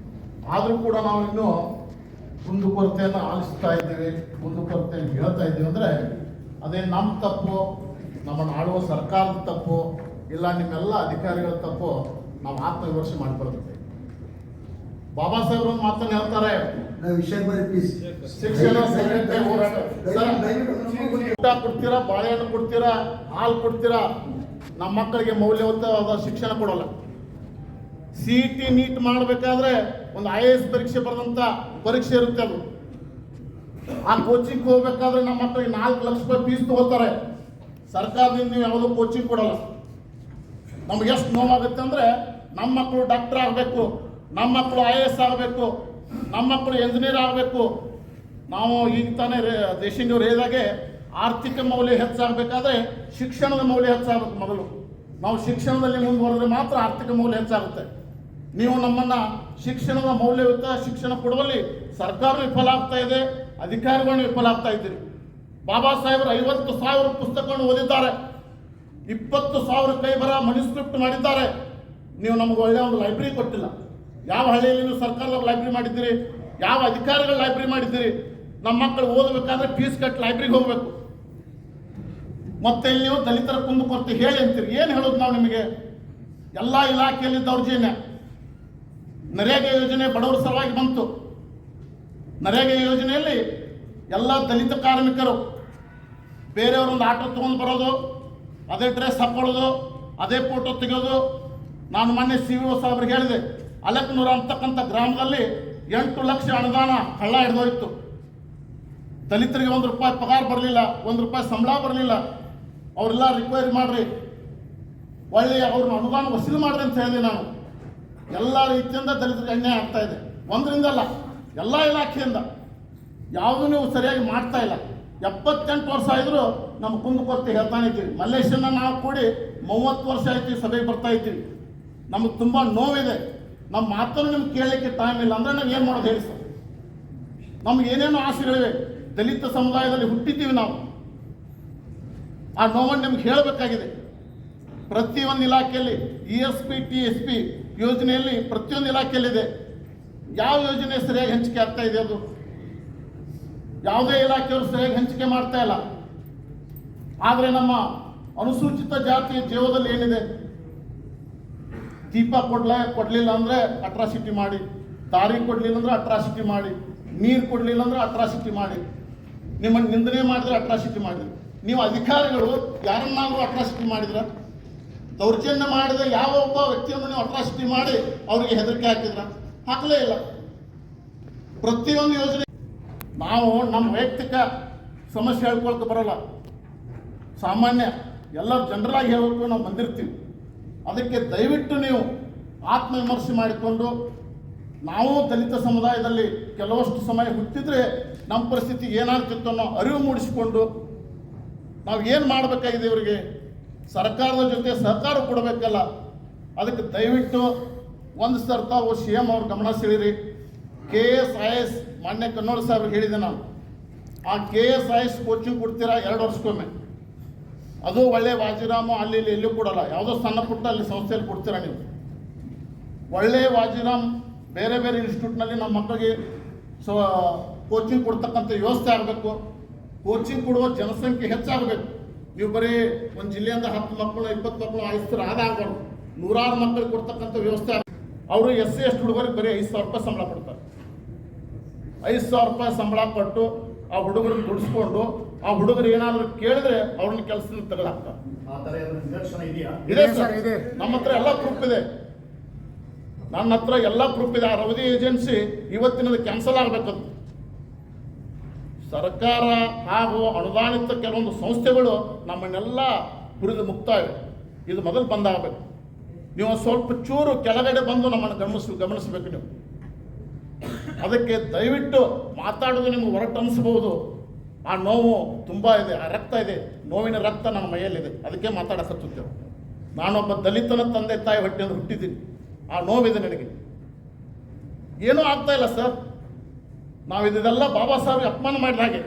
ಆದರೂ ಕೂಡ ನಾವು ಇನ್ನೂ ಕುಂದುಕೊರತೆಯನ್ನು ಆಲಿಸ್ತಾ ಇದ್ದೀವಿ, ಕುಂದುಕೊರತೆಯನ್ನು ಹೇಳ್ತಾ ಇದ್ದೀವಿ. ಅಂದರೆ ಅದೇ ನಮ್ಮ ತಪ್ಪು, ನಮ್ಮನ್ನು ಆಳುವ ಸರ್ಕಾರದ ತಪ್ಪು, ಇಲ್ಲ ನಿಮ್ಮೆಲ್ಲ ಅಧಿಕಾರಿಗಳ ತಪ್ಪು, ನಾವು ಆತ್ಮವಿಮರ್ಶೆ ಮಾಡ್ಕೊಳ್ತೀವಿ. ಬಾಬಾ ಸಾಹೇಬ್ರು ಒಂದು ಮಾತನ್ನು ಹೇಳ್ತಾರೆ, ಶಿಕ್ಷಣ ಸಂಘಟನೆ ಹೋರಾಟ. ಊಟ ಕೊಡ್ತೀರಾ, ಬಾಳೆಹಣ್ಣು ಕೊಡ್ತೀರಾ, ಹಾಲು ಕೊಡ್ತೀರಾ, ನಮ್ಮ ಮಕ್ಕಳಿಗೆ ಮೌಲ್ಯಯುತವಾದ ಶಿಕ್ಷಣ ಕೊಡೋಲ್ಲ. CET ನೀಟ್ ಮಾಡಬೇಕಾದ್ರೆ ಒಂದು IAS ಪರೀಕ್ಷೆ ಬರೆದಂಥ ಪರೀಕ್ಷೆ ಇರುತ್ತೆ. ಅದು ಆ ಕೋಚಿಂಗ್ ಹೋಗ್ಬೇಕಾದ್ರೆ ನಮ್ಮ ಮಕ್ಕಳಿಗೆ 4 ಲಕ್ಷ ರೂಪಾಯಿ ಫೀಸ್ ತಗೋತಾರೆ. ಸರ್ಕಾರದಿಂದ ನೀವು ಯಾವುದೋ ಕೋಚಿಂಗ್ ಕೊಡಲ್ಲ. ನಮ್ಗೆ ಎಷ್ಟು ನೋವಾಗುತ್ತೆ ಅಂದರೆ, ನಮ್ಮ ಮಕ್ಕಳು ಡಾಕ್ಟರ್ ಆಗಬೇಕು, ನಮ್ಮ ಮಕ್ಕಳು IAS ಆಗಬೇಕು, ನಮ್ಮ ಮಕ್ಕಳು ಎಂಜಿನಿಯರ್ ಆಗಬೇಕು. ನಾವು ಈಗ ತಾನೇ ದೇಶಿಂಗವ್ರು ಹೇಳಿದಾಗೆ ಆರ್ಥಿಕ ಮೌಲ್ಯ ಹೆಚ್ಚಾಗಬೇಕಾದ್ರೆ ಶಿಕ್ಷಣದ ಮೌಲ್ಯ ಹೆಚ್ಚಾಗಬೇಕು. ಮೊದಲು ನಾವು ಶಿಕ್ಷಣದಲ್ಲಿ ಮುಂದುವರೆದ್ರೆ ಮಾತ್ರ ಆರ್ಥಿಕ ಮೌಲ್ಯ ಹೆಚ್ಚಾಗುತ್ತೆ. ನೀವು ನಮ್ಮನ್ನು ಶಿಕ್ಷಣದ ಮೌಲ್ಯಯುತ ಶಿಕ್ಷಣ ಕೊಡುವಲ್ಲಿ ಸರ್ಕಾರ ವಿಫಲ ಆಗ್ತಾ ಇದೆ, ಅಧಿಕಾರಿಗಳನ್ನು ವಿಫಲ ಆಗ್ತಾ ಇದ್ದೀರಿ. ಬಾಬಾ ಸಾಹೇಬರು 50,000 ಪುಸ್ತಕಗಳನ್ನು ಓದಿದ್ದಾರೆ, 20,000 ಕೈ ಬರ ಮನಿಸ್ಕ್ರಿಪ್ಟ್ ಮಾಡಿದ್ದಾರೆ. ನೀವು ನಮಗೆ ಒಳ್ಳೆಯ ಒಂದು ಲೈಬ್ರರಿ ಕೊಟ್ಟಿಲ್ಲ. ಯಾವ ಹಳ್ಳಿಯಲ್ಲಿ ನೀವು ಸರ್ಕಾರದವ್ರು ಲೈಬ್ರರಿ ಮಾಡಿದ್ದೀರಿ? ಯಾವ ಅಧಿಕಾರಿಗಳು ಲೈಬ್ರರಿ ಮಾಡಿದ್ದೀರಿ? ನಮ್ಮ ಮಕ್ಕಳು ಓದಬೇಕಾದ್ರೆ ಫೀಸ್ ಕಟ್ಟಿ ಲೈಬ್ರರಿಗೆ ಹೋಗಬೇಕು. ಮತ್ತೆ ಇಲ್ಲಿ ನೀವು ದಲಿತರ ಕುಂದುಕೊರತೆ ಹೇಳಿ ಅಂತೀರಿ. ಏನು ಹೇಳೋದು ನಾವು ನಿಮಗೆ? ಎಲ್ಲ ಇಲಾಖೆಯಲ್ಲಿ ದೌರ್ಜನ್ಯ. ನರೇಗಾ ಯೋಜನೆ ಬಡವರ ಸಲುವಾಗಿ ಬಂತು. ನರೇಗಾ ಯೋಜನೆಯಲ್ಲಿ ಎಲ್ಲ ದಲಿತ ಕಾರ್ಮಿಕರು ಬೇರೆಯವರೊಂದು ಆಟೋ ತೊಗೊಂಡು ಬರೋದು, ಅದೇ ಡ್ರೆಸ್ ಹಾಕ್ಕೊಳ್ಳೋದು, ಅದೇ ಫೋಟೋ ತೆಗೆಯೋದು. ನಾನು ಮೊನ್ನೆ CVO ಸಾಹೇಬ್ರಿಗೆ ಹೇಳಿದೆ, ಅಲಕ್ನೂರ ಅಂತಕ್ಕಂಥ ಗ್ರಾಮದಲ್ಲಿ 8 ಲಕ್ಷ ಅನುದಾನ ಹಳ್ಳ ಹಿಡಿದೋಯ್ತು. ದಲಿತರಿಗೆ 1 ರೂಪಾಯಿ ಪಗಾರ ಬರಲಿಲ್ಲ, 1 ರೂಪಾಯಿ ಸಂಬಳ ಬರಲಿಲ್ಲ. ಅವರೆಲ್ಲ ರಿಕ್ವೈರಿ ಮಾಡ್ರಿ, ಒಳ್ಳೆಯ ಅವ್ರನ್ನ ಅನುದಾನ ವಸೂಲು ಮಾಡ್ರಿ ಅಂತ ಹೇಳಿದೆ ನಾನು. ಎಲ್ಲ ರೀತಿಯಿಂದ ದಲಿತರಿಗೆ ಅನ್ಯಾಯ ಆಗ್ತಾ ಇದೆ. ಒಂದರಿಂದಲ್ಲ, ಎಲ್ಲ ಇಲಾಖೆಯಿಂದ ಯಾವುದೂ ನೀವು ಸರಿಯಾಗಿ ಮಾಡ್ತಾ ಇಲ್ಲ. 78 ವರ್ಷ ಆದರೂ ನಮ್ಮ ಕುಂದುಕೊರತೆ ಹೇಳ್ತಾನೆ ಇದ್ದೀವಿ. ಮಲ್ಲೇಶನ್ನ ನಾವು ಕೂಡಿ 30 ವರ್ಷ ಆಯ್ತು ಸಭೆಗೆ ಬರ್ತಾ ಇದ್ದೀವಿ. ನಮಗೆ ತುಂಬ ನೋವಿದೆ. ನಮ್ಮ ಮಾತನ್ನು ನಿಮ್ಗೆ ಕೇಳಲಿಕ್ಕೆ ಟೈಮ್ ಇಲ್ಲ ಅಂದರೆ ನಾವು ಏನು ಮಾಡೋದು ಹೇಳಿ ಸರ್? ನಮ್ಗೆ ಏನೇನೋ ಆಸೆಗಳಿವೆ. ದಲಿತ ಸಮುದಾಯದಲ್ಲಿ ಹುಟ್ಟಿದ್ದೀವಿ ನಾವು. ಆ ನೋವನ್ನು ನಿಮ್ಗೆ ಹೇಳಬೇಕಾಗಿದೆ. ಪ್ರತಿಯೊಂದು ಇಲಾಖೆಯಲ್ಲಿ ESP TSP ಯೋಜನೆಯಲ್ಲಿ ಪ್ರತಿಯೊಂದು ಇಲಾಖೆಯಲ್ಲಿದೆ. ಯಾವ ಯೋಜನೆ ಸರಿಯಾಗಿ ಹಂಚಿಕೆ ಆಗ್ತಾ ಇದೆ? ಅದು ಯಾವುದೇ ಇಲಾಖೆಯವರು ಸರಿಯಾಗಿ ಹಂಚಿಕೆ ಮಾಡ್ತಾ ಇಲ್ಲ. ಆದರೆ ನಮ್ಮ ಅನುಸೂಚಿತ ಜಾತಿಯ ಜೀವದಲ್ಲಿ ಏನಿದೆ? ದೀಪ ಕೊಡಲಿಲ್ಲ ಅಂದರೆ ಅಟ್ರಾಸಿಟಿ ಮಾಡಿ, ದಾರಿ ಕೊಡಲಿಲ್ಲ ಅಂದರೆ ಅಟ್ರಾಸಿಟಿ ಮಾಡಿ, ನೀರು ಕೊಡಲಿಲ್ಲ ಅಂದರೆ ಅಟ್ರಾಸಿಟಿ ಮಾಡಿ, ನಿಮ್ಮನ್ನು ನಿಂದನೆ ಮಾಡಿದ್ರೆ ಅಟ್ರಾಸಿಟಿ ಮಾಡಿದ್ರಿ. ನೀವು ಅಧಿಕಾರಿಗಳು ಯಾರನ್ನಾದರೂ ಅಟ್ರಾಸಿಟಿ ಮಾಡಿದ್ರ? ದೌರ್ಜನ್ಯ ಮಾಡಿದ ಯಾವ ಒಬ್ಬ ವ್ಯಕ್ತಿಯನ್ನು ನೀವು ಅಟ್ರಾಸಿಟಿ ಮಾಡಿ ಅವರಿಗೆ ಹೆದರಿಕೆ ಹಾಕಿದ್ರ? ಹಾಕಲೇ ಇಲ್ಲ. ಪ್ರತಿಯೊಂದು ಯೋಜನೆ ನಾವು ನಮ್ಮ ವೈಯಕ್ತಿಕ ಸಮಸ್ಯೆ ಹೇಳ್ಕೊಳಕ್ಕೆ ಬರೋಲ್ಲ. ಸಾಮಾನ್ಯ ಎಲ್ಲರೂ ಜನರಲಾಗಿ ಹೇಳಬೇಕು ನಾವು ಬಂದಿರ್ತೀವಿ. ಅದಕ್ಕೆ ದಯವಿಟ್ಟು ನೀವು ಆತ್ಮವಿಮರ್ಶೆ ಮಾಡಿಕೊಂಡು, ನಾವು ದಲಿತ ಸಮುದಾಯದಲ್ಲಿ ಕೆಲವಷ್ಟು ಸಮಯ ಹುಟ್ಟಿದ್ರೆ ನಮ್ಮ ಪರಿಸ್ಥಿತಿ ಏನಾಗ್ತಿತ್ತು ಅನ್ನೋ ಅರಿವು ಮೂಡಿಸಿಕೊಂಡು ನಾವು ಏನು ಮಾಡಬೇಕಾಗಿದೆ? ಇವರಿಗೆ ಸರ್ಕಾರದ ಜೊತೆ ಸಹಕಾರ ಕೊಡಬೇಕಲ್ಲ. ಅದಕ್ಕೆ ದಯವಿಟ್ಟು ಒಂದು ಸರ್ ತಾವು CM ಅವ್ರ ಗಮನ ಸೆಳೀರಿ. KS IS ಮಾನ್ಯ ಕನ್ನೋಳ ಸಾಹೇಬ್ರು ಹೇಳಿದೆ ನಾನು, ಆ KS IS ಕೋಚಿಂಗ್ ಕೊಡ್ತೀರಾ 2 ವರ್ಷಕ್ಕೊಮ್ಮೆ. ಅದು ಒಳ್ಳೆ ವಾಜಿರಾಮು ಅಲ್ಲಿ ಇಲ್ಲಿ ಎಲ್ಲೂ ಕೊಡಲ್ಲ, ಯಾವುದೋ ಸಣ್ಣ ಪುಟ್ಟ ಅಲ್ಲಿ ಸಂಸ್ಥೆಯಲ್ಲಿ ಕೊಡ್ತೀರಾ ನೀವು. ಒಳ್ಳೆ ವಾಜಿರಾಮ್ ಬೇರೆ ಬೇರೆ ಇನ್ಸ್ಟಿಟ್ಯೂಟ್ನಲ್ಲಿ ನಮ್ಮ ಮಕ್ಕಳಿಗೆ ಕೋಚಿಂಗ್ ಕೊಡ್ತಕ್ಕಂಥ ವ್ಯವಸ್ಥೆ ಆಗಬೇಕು. ಕೋಚಿಂಗ್ ಕೊಡುವ ಜನಸಂಖ್ಯೆ ಹೆಚ್ಚಾಗಬೇಕು. ನೀವು ಬರೀ ಒಂದು ಜಿಲ್ಲೆಯಿಂದ 10 ಮಕ್ಕಳು 20 ಮಕ್ಕಳು ಆಯಿಸ್ತಾರೆ, ಅದಾಗಬಾರ್ದು. 100 ಮಕ್ಕಳಿಗೆ ಕೊಡ್ತಕ್ಕಂಥ ವ್ಯವಸ್ಥೆ ಆಗ. ಅವರು SC ST ಹುಡುಗರಿಗೆ ಬರೀ 5,000 ರೂಪಾಯಿ ಸಂಬಳ ಕೊಡ್ತಾರೆ. 5,000 ರೂಪಾಯಿ ಸಂಬಳ ಕೊಟ್ಟು ಆ ಹುಡುಗರನ್ನ ದುಡಿಸ್ಕೊಂಡು ಆ ಹುಡುಗರು ಏನಾದರೂ ಕೇಳಿದ್ರೆ ಅವ್ರನ್ನ ಕೆಲಸದಿಂದ ತೆಗೆದಾಕ್ತಾರೆ. ಆ ಥರ ನಿದರ್ಶನ ಇದೆಯಾ? ಇದೆ ಸರ್, ಇದೆ. ನಮ್ಮ ಹತ್ರ ಎಲ್ಲ ಪ್ರೂಫ್ ಇದೆ. ನನ್ನ ಹತ್ರ ಎಲ್ಲ ಪ್ರೂಫ್ ಇದೆ. ಆ ರವದಿ ಏಜೆನ್ಸಿ ಇವತ್ತಿನದು ಕ್ಯಾನ್ಸಲ್ ಆಗಬೇಕಂತ ಸರ್ಕಾರ ಹಾಗೂ ಅನುದಾನಿತ ಕೆಲವೊಂದು ಸಂಸ್ಥೆಗಳು ನಮ್ಮನ್ನೆಲ್ಲ ಹುರಿದು ಮುಕ್ತಾ ಇವೆ. ಇದು ಮೊದಲು ಬಂದಾಗಬೇಕು. ನೀವು ಸ್ವಲ್ಪ ಚೂರು ಕೆಳಗಡೆ ಬಂದು ನಮ್ಮನ್ನು ಗಮನಿಸಬೇಕು ನೀವು. ಅದಕ್ಕೆ ದಯವಿಟ್ಟು ಮಾತಾಡೋದು ನಿಮ್ಗೆ ಹೊರಟು ಅನಿಸ್ಬೋದು. ಆ ನೋವು ತುಂಬ ಇದೆ, ಆ ರಕ್ತ ಇದೆ, ನೋವಿನ ರಕ್ತ ನನ್ನ ಮೈಯಲ್ಲಿದೆ. ಅದಕ್ಕೆ ಮಾತಾಡಕತ್ತೇವೆ. ನಾನೊಬ್ಬ ದಲಿತನ ತಂದೆ ತಾಯಿ ಹೊಟ್ಟೆಯಿಂದ ಹುಟ್ಟಿದ್ದೀನಿ. ಆ ನೋವಿದೆ ನನಗೆ. ಏನೂ ಆಗ್ತಾ ಇಲ್ಲ ಸರ್. ನಾವು ಇದೆಲ್ಲ ಬಾಬಾ ಸಾಹೇಬ್ಗೆ ಅಪಮಾನ ಮಾಡಿದ ಹಾಗೆ.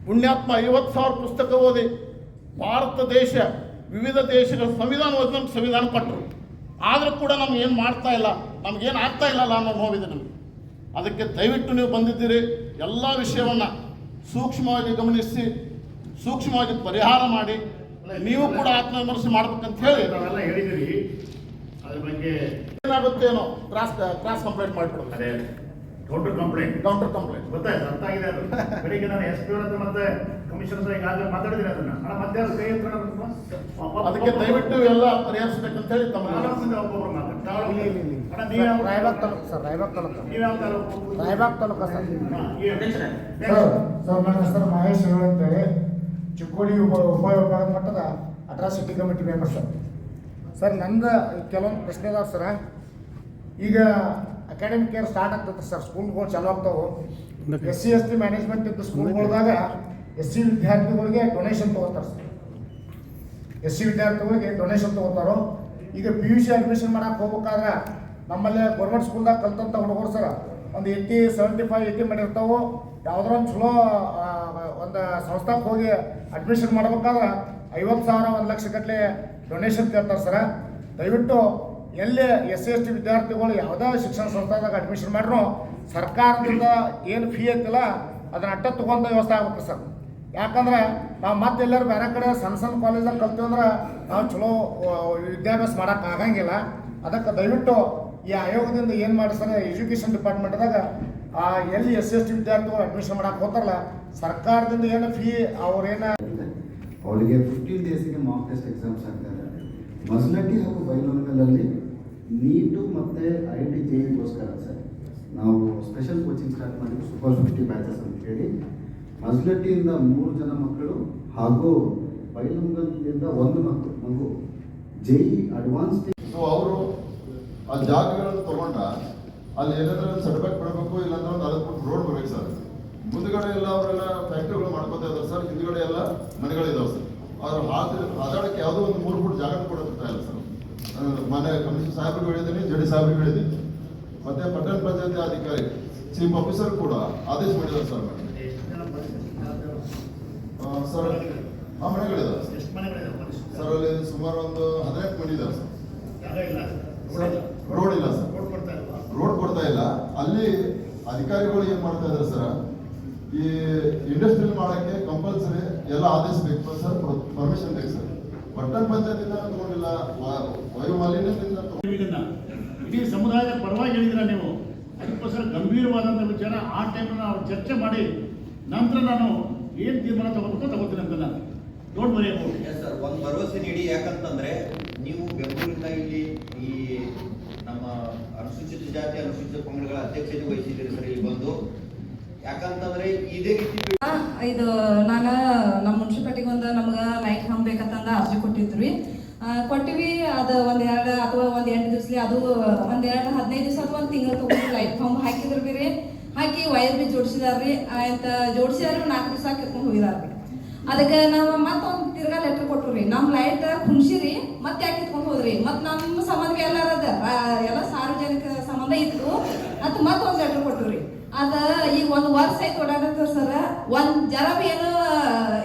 ಪುಣ್ಯಾತ್ಮ 50,000 ಪುಸ್ತಕ ಓದಿ ಭಾರತ ದೇಶ ವಿವಿಧ ದೇಶಗಳ ಸಂವಿಧಾನ ಓದಿ ನಮ್ಗೆ ಸಂವಿಧಾನ ಕೊಟ್ಟರು. ಆದರೂ ಕೂಡ ನಮ್ಗೆ ಏನು ಮಾಡ್ತಾ ಇಲ್ಲ, ನಮಗೇನು ಆಗ್ತಾ ಇಲ್ಲಲ್ಲ ಅನ್ನೋ ನೋವಿದೆ ನಮಗೆ. ಅದಕ್ಕೆ ದಯವಿಟ್ಟು ನೀವು ಬಂದಿದ್ದೀರಿ. ಎಲ್ಲ ವಿಷಯವನ್ನು ಸೂಕ್ಷ್ಮವಾಗಿ ಗಮನಿಸಿ ಸೂಕ್ಷ್ಮವಾಗಿ ಪರಿಹಾರ ಮಾಡಿ ನೀವು ಕೂಡ ಆತ್ಮವಿಮರ್ಶೆ ಮಾಡ್ಬೇಕಂತ ಹೇಳಿ ನಾವೆಲ್ಲ ಹೇಳಿದ್ದೀರಿ. ಅದ್ರ ಬಗ್ಗೆ ಏನಾಗುತ್ತೇನೋ ಕ್ರಾಸ್ ಕಂಪ್ಲೇಂಟ್ ಮಾಡಿಬಿಡೋದು. ಅದೇ ಕೌಂಟರ್ ಕಂಪ್ಲೇಂಟ್ ಗೊತ್ತಾಯ್ತು, ಅರ್ಥ ಆಗಿದೆ. ಅದು ಬೆಳಿಗ್ಗೆ ನಾನು SP ಹತ್ರ ಮತ್ತೆ ಕಮಿಷನರ್ ಈಗಾಗಲೇ ಮಾತಾಡಿದ್ರೆ ಅದನ್ನ ಮತ್ತೆ ಅದು ಕೈ ಅದಕ್ಕೆ ದಯವಿಟ್ಟು ಎಲ್ಲ ಪರಿಹರಿಸಬೇಕಂತ ಹೇಳಿ ತಮ್ಮ ಒಬ್ಬೊಬ್ಬರು ರಾಯಬಾಗ್ ತಾಲೂಕು ಸರ್, ರಾಯಬಾಗ್ ತಾಲೂಕು ಸರ್. ನನ್ನ ಹೆಸರು ಮಹೇಶ್ ಅಂತೇಳಿ, ಚಿಕ್ಕೋಡಿ ಉಪವಿಭಾಗ ಮಟ್ಟದ ಅಟ್ರಾಸಿಟಿ ಕಮಿಟಿ ಮೆಂಬರ್ ಸರ್. ನಂದು ಕೆಲವೊಂದು ಪ್ರಶ್ನೆ ಅದಾವ ಸರ್. ಈಗ ಅಕಾಡೆಮಿಕ್ ಇಯರ್ ಸ್ಟಾರ್ಟ್ ಆಗ್ತದೆ ಸರ್, ಸ್ಕೂಲ್ಗಳು ಚಾಲು ಆಗ್ತಾವೆ. SC ST ಮ್ಯಾನೇಜ್ಮೆಂಟ್ ಇದ್ದು ಸ್ಕೂಲ್ಗಳ್ದಾಗ SC ವಿದ್ಯಾರ್ಥಿಗಳಿಗೆ ಡೊನೇಷನ್ ತೊಗೋತಾರೆ ಸರ್. SC ವಿದ್ಯಾರ್ಥಿಗಳಿಗೆ ಡೊನೇಷನ್ ತೊಗೋತಾರೋ. ಈಗ PUC ಅಡ್ಮಿಷನ್ ಮಾಡಕ್ಕೆ ಹೋಗ್ಬೇಕಾದ್ರೆ ನಮ್ಮಲ್ಲಿ ಗೌರ್ಮೆಂಟ್ ಸ್ಕೂಲ್ದಾಗ ಕಲ್ತಂಥ ಹುಡುಗರು ಸರ್ ಒಂದು 80, 75, 80 ಮಾಡಿರ್ತಾವೆ. ಯಾವುದೋ ಒಂದು ಚಲೋ ಒಂದು ಸಂಸ್ಥಾಕ್ಕೆ ಹೋಗಿ ಅಡ್ಮಿಷನ್ ಮಾಡ್ಬೇಕಾದ್ರೆ 50,000 1 ಲಕ್ಷ ಗಟ್ಟಲೆ ಡೊನೇಷನ್ ಕೇಳ್ತಾರೆ ಸರ್. ದಯವಿಟ್ಟು ಎಲ್ಲಿ SC ST ವಿದ್ಯಾರ್ಥಿಗಳು ಯಾವುದೇ ಶಿಕ್ಷಣ ಸಂಸ್ಥೆದಾಗ ಅಡ್ಮಿಷನ್ ಮಾಡ್ರೂ ಸರ್ಕಾರದಿಂದ ಏನು ಫೀ ಐತಿಲ್ಲ ಅದನ್ನ ಅಟ್ಟ ತೊಗೊಂತ ವ್ಯವಸ್ಥೆ ಆಗುತ್ತೆ ಸರ್. ಯಾಕಂದ್ರೆ ನಾವು ಮತ್ತೆ ಎಲ್ಲರೂ ಬೇರೆ ಕಡೆ ಸಣ್ಣ ಕಾಲೇಜಾಗ ಕಲ್ತೀವಿ ಅಂದ್ರೆ ನಾವು ಚಲೋ ವಿದ್ಯಾಭ್ಯಾಸ ಮಾಡೋಕೆ ಆಗಂಗಿಲ್ಲ. ಅದಕ್ಕೆ ದಯವಿಟ್ಟು ಈ ಆಯೋಗದಿಂದ ಏನು ಮಾಡಿ ಸರ್, ಎಜುಕೇಷನ್ ಡಿಪಾರ್ಟ್ಮೆಂಟ್ದಾಗ ಎಲ್ಲಿ SC ST ವಿದ್ಯಾರ್ಥಿಗಳು ಅಡ್ಮಿಷನ್ ಮಾಡಕ್ಕೆ ಹೋಗ್ತಾರಲ್ಲ ಸರ್ಕಾರದಿಂದ ಏನು ಫೀ ಅವ್ರೇನ ಅವಳಿಗೆ 15 ಡೇಸಿಗೆ ಮಾಕ್ ಟೆಸ್ಟ್ ಎಕ್ಸಾಮ್ಸ್ ಆಗ್ತಾರೆ. ಮಸ್ಲಟ್ಟಿ ಹಾಗೂ ಬೈಲೊಂಗಲಲ್ಲಿ ನೀಟು ಮತ್ತು IIT JEEಗೋಸ್ಕರ ಸರ್ ನಾವು ಸ್ಪೆಷಲ್ ಕೋಚಿಂಗ್ ಸ್ಟಾರ್ಟ್ ಮಾಡಿದ್ವಿ. ಸೂಪರ್ 50 ಬ್ಯಾಚಸ್ ಅಂತ ಹೇಳಿ ಮಸ್ಲಟ್ಟಿಯಿಂದ 3 ಜನ ಮಕ್ಕಳು ಹಾಗೂ ಬೈಲೊಂಗಲಿಂದ 1 ಮಗು JEE ಅಡ್ವಾನ್ಸ್. ಸೊ ಅವರು ಆ ಜಾಗಗಳನ್ನು ತಗೊಂಡ ಅಲ್ಲಿ ಏನಾದರೂ ಒಂದು ಸಡ್ಬ್ಯಾಕ್ ಬಿಡಬೇಕು, ಇಲ್ಲಾಂದ್ರೆ ಒಂದು 40 ಫುಟ್ ರೋಡ್ ಬರಬೇಕು ಸರ್. ಮುಂದುಗಡೆ ಎಲ್ಲ ಅವರೆಲ್ಲ ಫ್ಯಾಕ್ಟ್ರಿಗಳು ಮಾಡ್ಕೊತಾ ಇದ್ದಾರೆ ಸರ್, ಹಿಂದುಗಡೆ ಎಲ್ಲ ಮನೆಗಳಿದಾವೆ ಸರ್. ಅವ್ರು ಹಾದಾಡಕ್ಕೆ ಯಾವುದೋ ಒಂದು 3 ಫುಟ್ ಜಾಗ ಕೂಡ ಬರ್ತಾ ಇಲ್ಲ ಸರ್. ಮನೆ ಕಮಿಷನರ್ ಸಾಹೇಬ್ರಿಗೆ ಹೇಳಿದ್ದೀನಿ, JD ಸಾಹೇಬ್ರಿಗೆ ಹೇಳಿದ್ದೀನಿ, ಮತ್ತೆ ಪಟ್ಟಣ ಪಂಚಾಯತಿ ಅಧಿಕಾರಿ ಚೀಫ್ ಆಫೀಸರ್ ಕೂಡ ಆದೇಶ ಮಾಡಿದ್ದಾರೆ ಸರ್. ಸರ್ ಆ ಮನೆಗಳಿದಾವೆ ಸರ್, ಅಲ್ಲಿ ಸುಮಾರು ಒಂದು 18 ಮನೆ ಇದಾವೆ ಸರ್. ರೋಡ್ ಇಲ್ಲ ಸರ್, ರೋಡ್ ಕೊಡ್ತಾ ಇಲ್ಲ. ಅಲ್ಲಿ ಅಧಿಕಾರಿಗಳು ಏನ್ ಮಾಡ್ತಾ ಇದ್ದಾರೆ ಸರ್, ಈ ಇಂಡಸ್ಟ್ರಿಯಲ್ ಮಾಡಕ್ಕೆ ಕಂಪಲ್ಸರಿ ಎಲ್ಲ ಆದೇಶ ಬೇಕು ಸರ್, ಪರ್ಮಿಷನ್ ಬೇಕು ಸರ್. ಪಟ್ಟಣ ಪಂಚಾಯತಿಂದ ತಗೊಂಡಿಲ್ಲ, ವಾಯು ಮಾಲಿನ್ಯದಿಂದ ಇಡೀ ಸಮುದಾಯದ ಪರವಾಗಿ ಹೇಳಿದ್ರೆ ನೀವು. ಅದಕ್ಕೋಸ್ಕರ ಗಂಭೀರವಾದಂಥ ವಿಚಾರ ಆ ಟೈಮ್ನ ನಾವು ಚರ್ಚೆ ಮಾಡಿ ನಂತರ ನಾನು ಏನು ತೀರ್ಮಾನ ತಗೋತೀನಿ ಅಂತ ನಾನು ಡೋಂಟ್ ವರಿ ಅಬೌಟ್. ಸರ್ ಒಂದು ಭರವಸೆ ನೀಡಿ, ಯಾಕಂತಂದ್ರೆ ನೀವು ಬೆಂಗಳೂರಿಂದ ಇಲ್ಲಿ ಈ ನಮ್ಮ ಅನುಸೂಚಿತ ಜಾತಿ ಅನುಸೂಚಿತ ಪಂಗಡಗಳ ಅಧ್ಯಕ್ಷತೆ ವಹಿಸಿದ್ದೀರಿ ಸರ್ ಇಲ್ಲಿ ಬಂದು. ಯಾಕಂತಂದ್ರೆ ಇದೇ ರೀತಿ ಇದು ನಾನು ನಮ್ಮ ಮುನ್ಸಿಪಾಲಿಟಿಗೆ ಒಂದು ನಮ್ಗೆ ಲೈಟ್ ಕಂಬ ಬೇಕಂತಂದ ಅರ್ಜಿ ಕೊಟ್ಟಿದ್ವಿ. ಕೊಟ್ಟಿವಿ. ಅದು 1-2 ಅಥವಾ 1-8 ದಿವಸಲಿ ಅದು 1-15 ದಿವಸ ಅಥವಾ 1 ತಿಂಗಳು ತಗೊಂಡು ಲೈಟ್ ಕಂಬ ಹಾಕಿದ್ರು ಬೇರೆ ಹಾಕಿ ವೈರ್ ಬಿ ಜೋಡಿಸಿದಾರ್ರಿ. ಆಯ್ತು ಜೋಡಿಸಿದಾರೆ 4 ದಿವಸ ಕಿತ್ಕೊಂಡು ಹೋಗಿದಾರ್ರಿ. ಅದಕ್ಕೆ ನಾವು ಮತ್ತೊಂದು ತಿರ್ಗಾ ಲೆಟರ್ ಕೊಟ್ರಿ ನಮ್ಮ ಲೈಟ್ ಕುಣ್ಸಿರಿ ಮತ್ತೆ ಯಾಕೆ ಕಿತ್ಕೊಂಡು ಹೋದ್ರಿ ಮತ್ತು ನಮ್ಮ ಸಂಬಂಧ ಎಲ್ಲ ಸಾರ್ವಜನಿಕ ಸಂಬಂಧ ಇತ್ತು ಅಂತ ಮತ್ತೊಂದು ಲೆಟರ್ ಕೊಟ್ರಿ ಅದ ಈಗ 1 ವರ್ಷ ಆಯ್ತು ಓಡಾಡತ್ತವ್ರ ಸರ್ ಒಂದು ಜರ ಬಿ ಏನು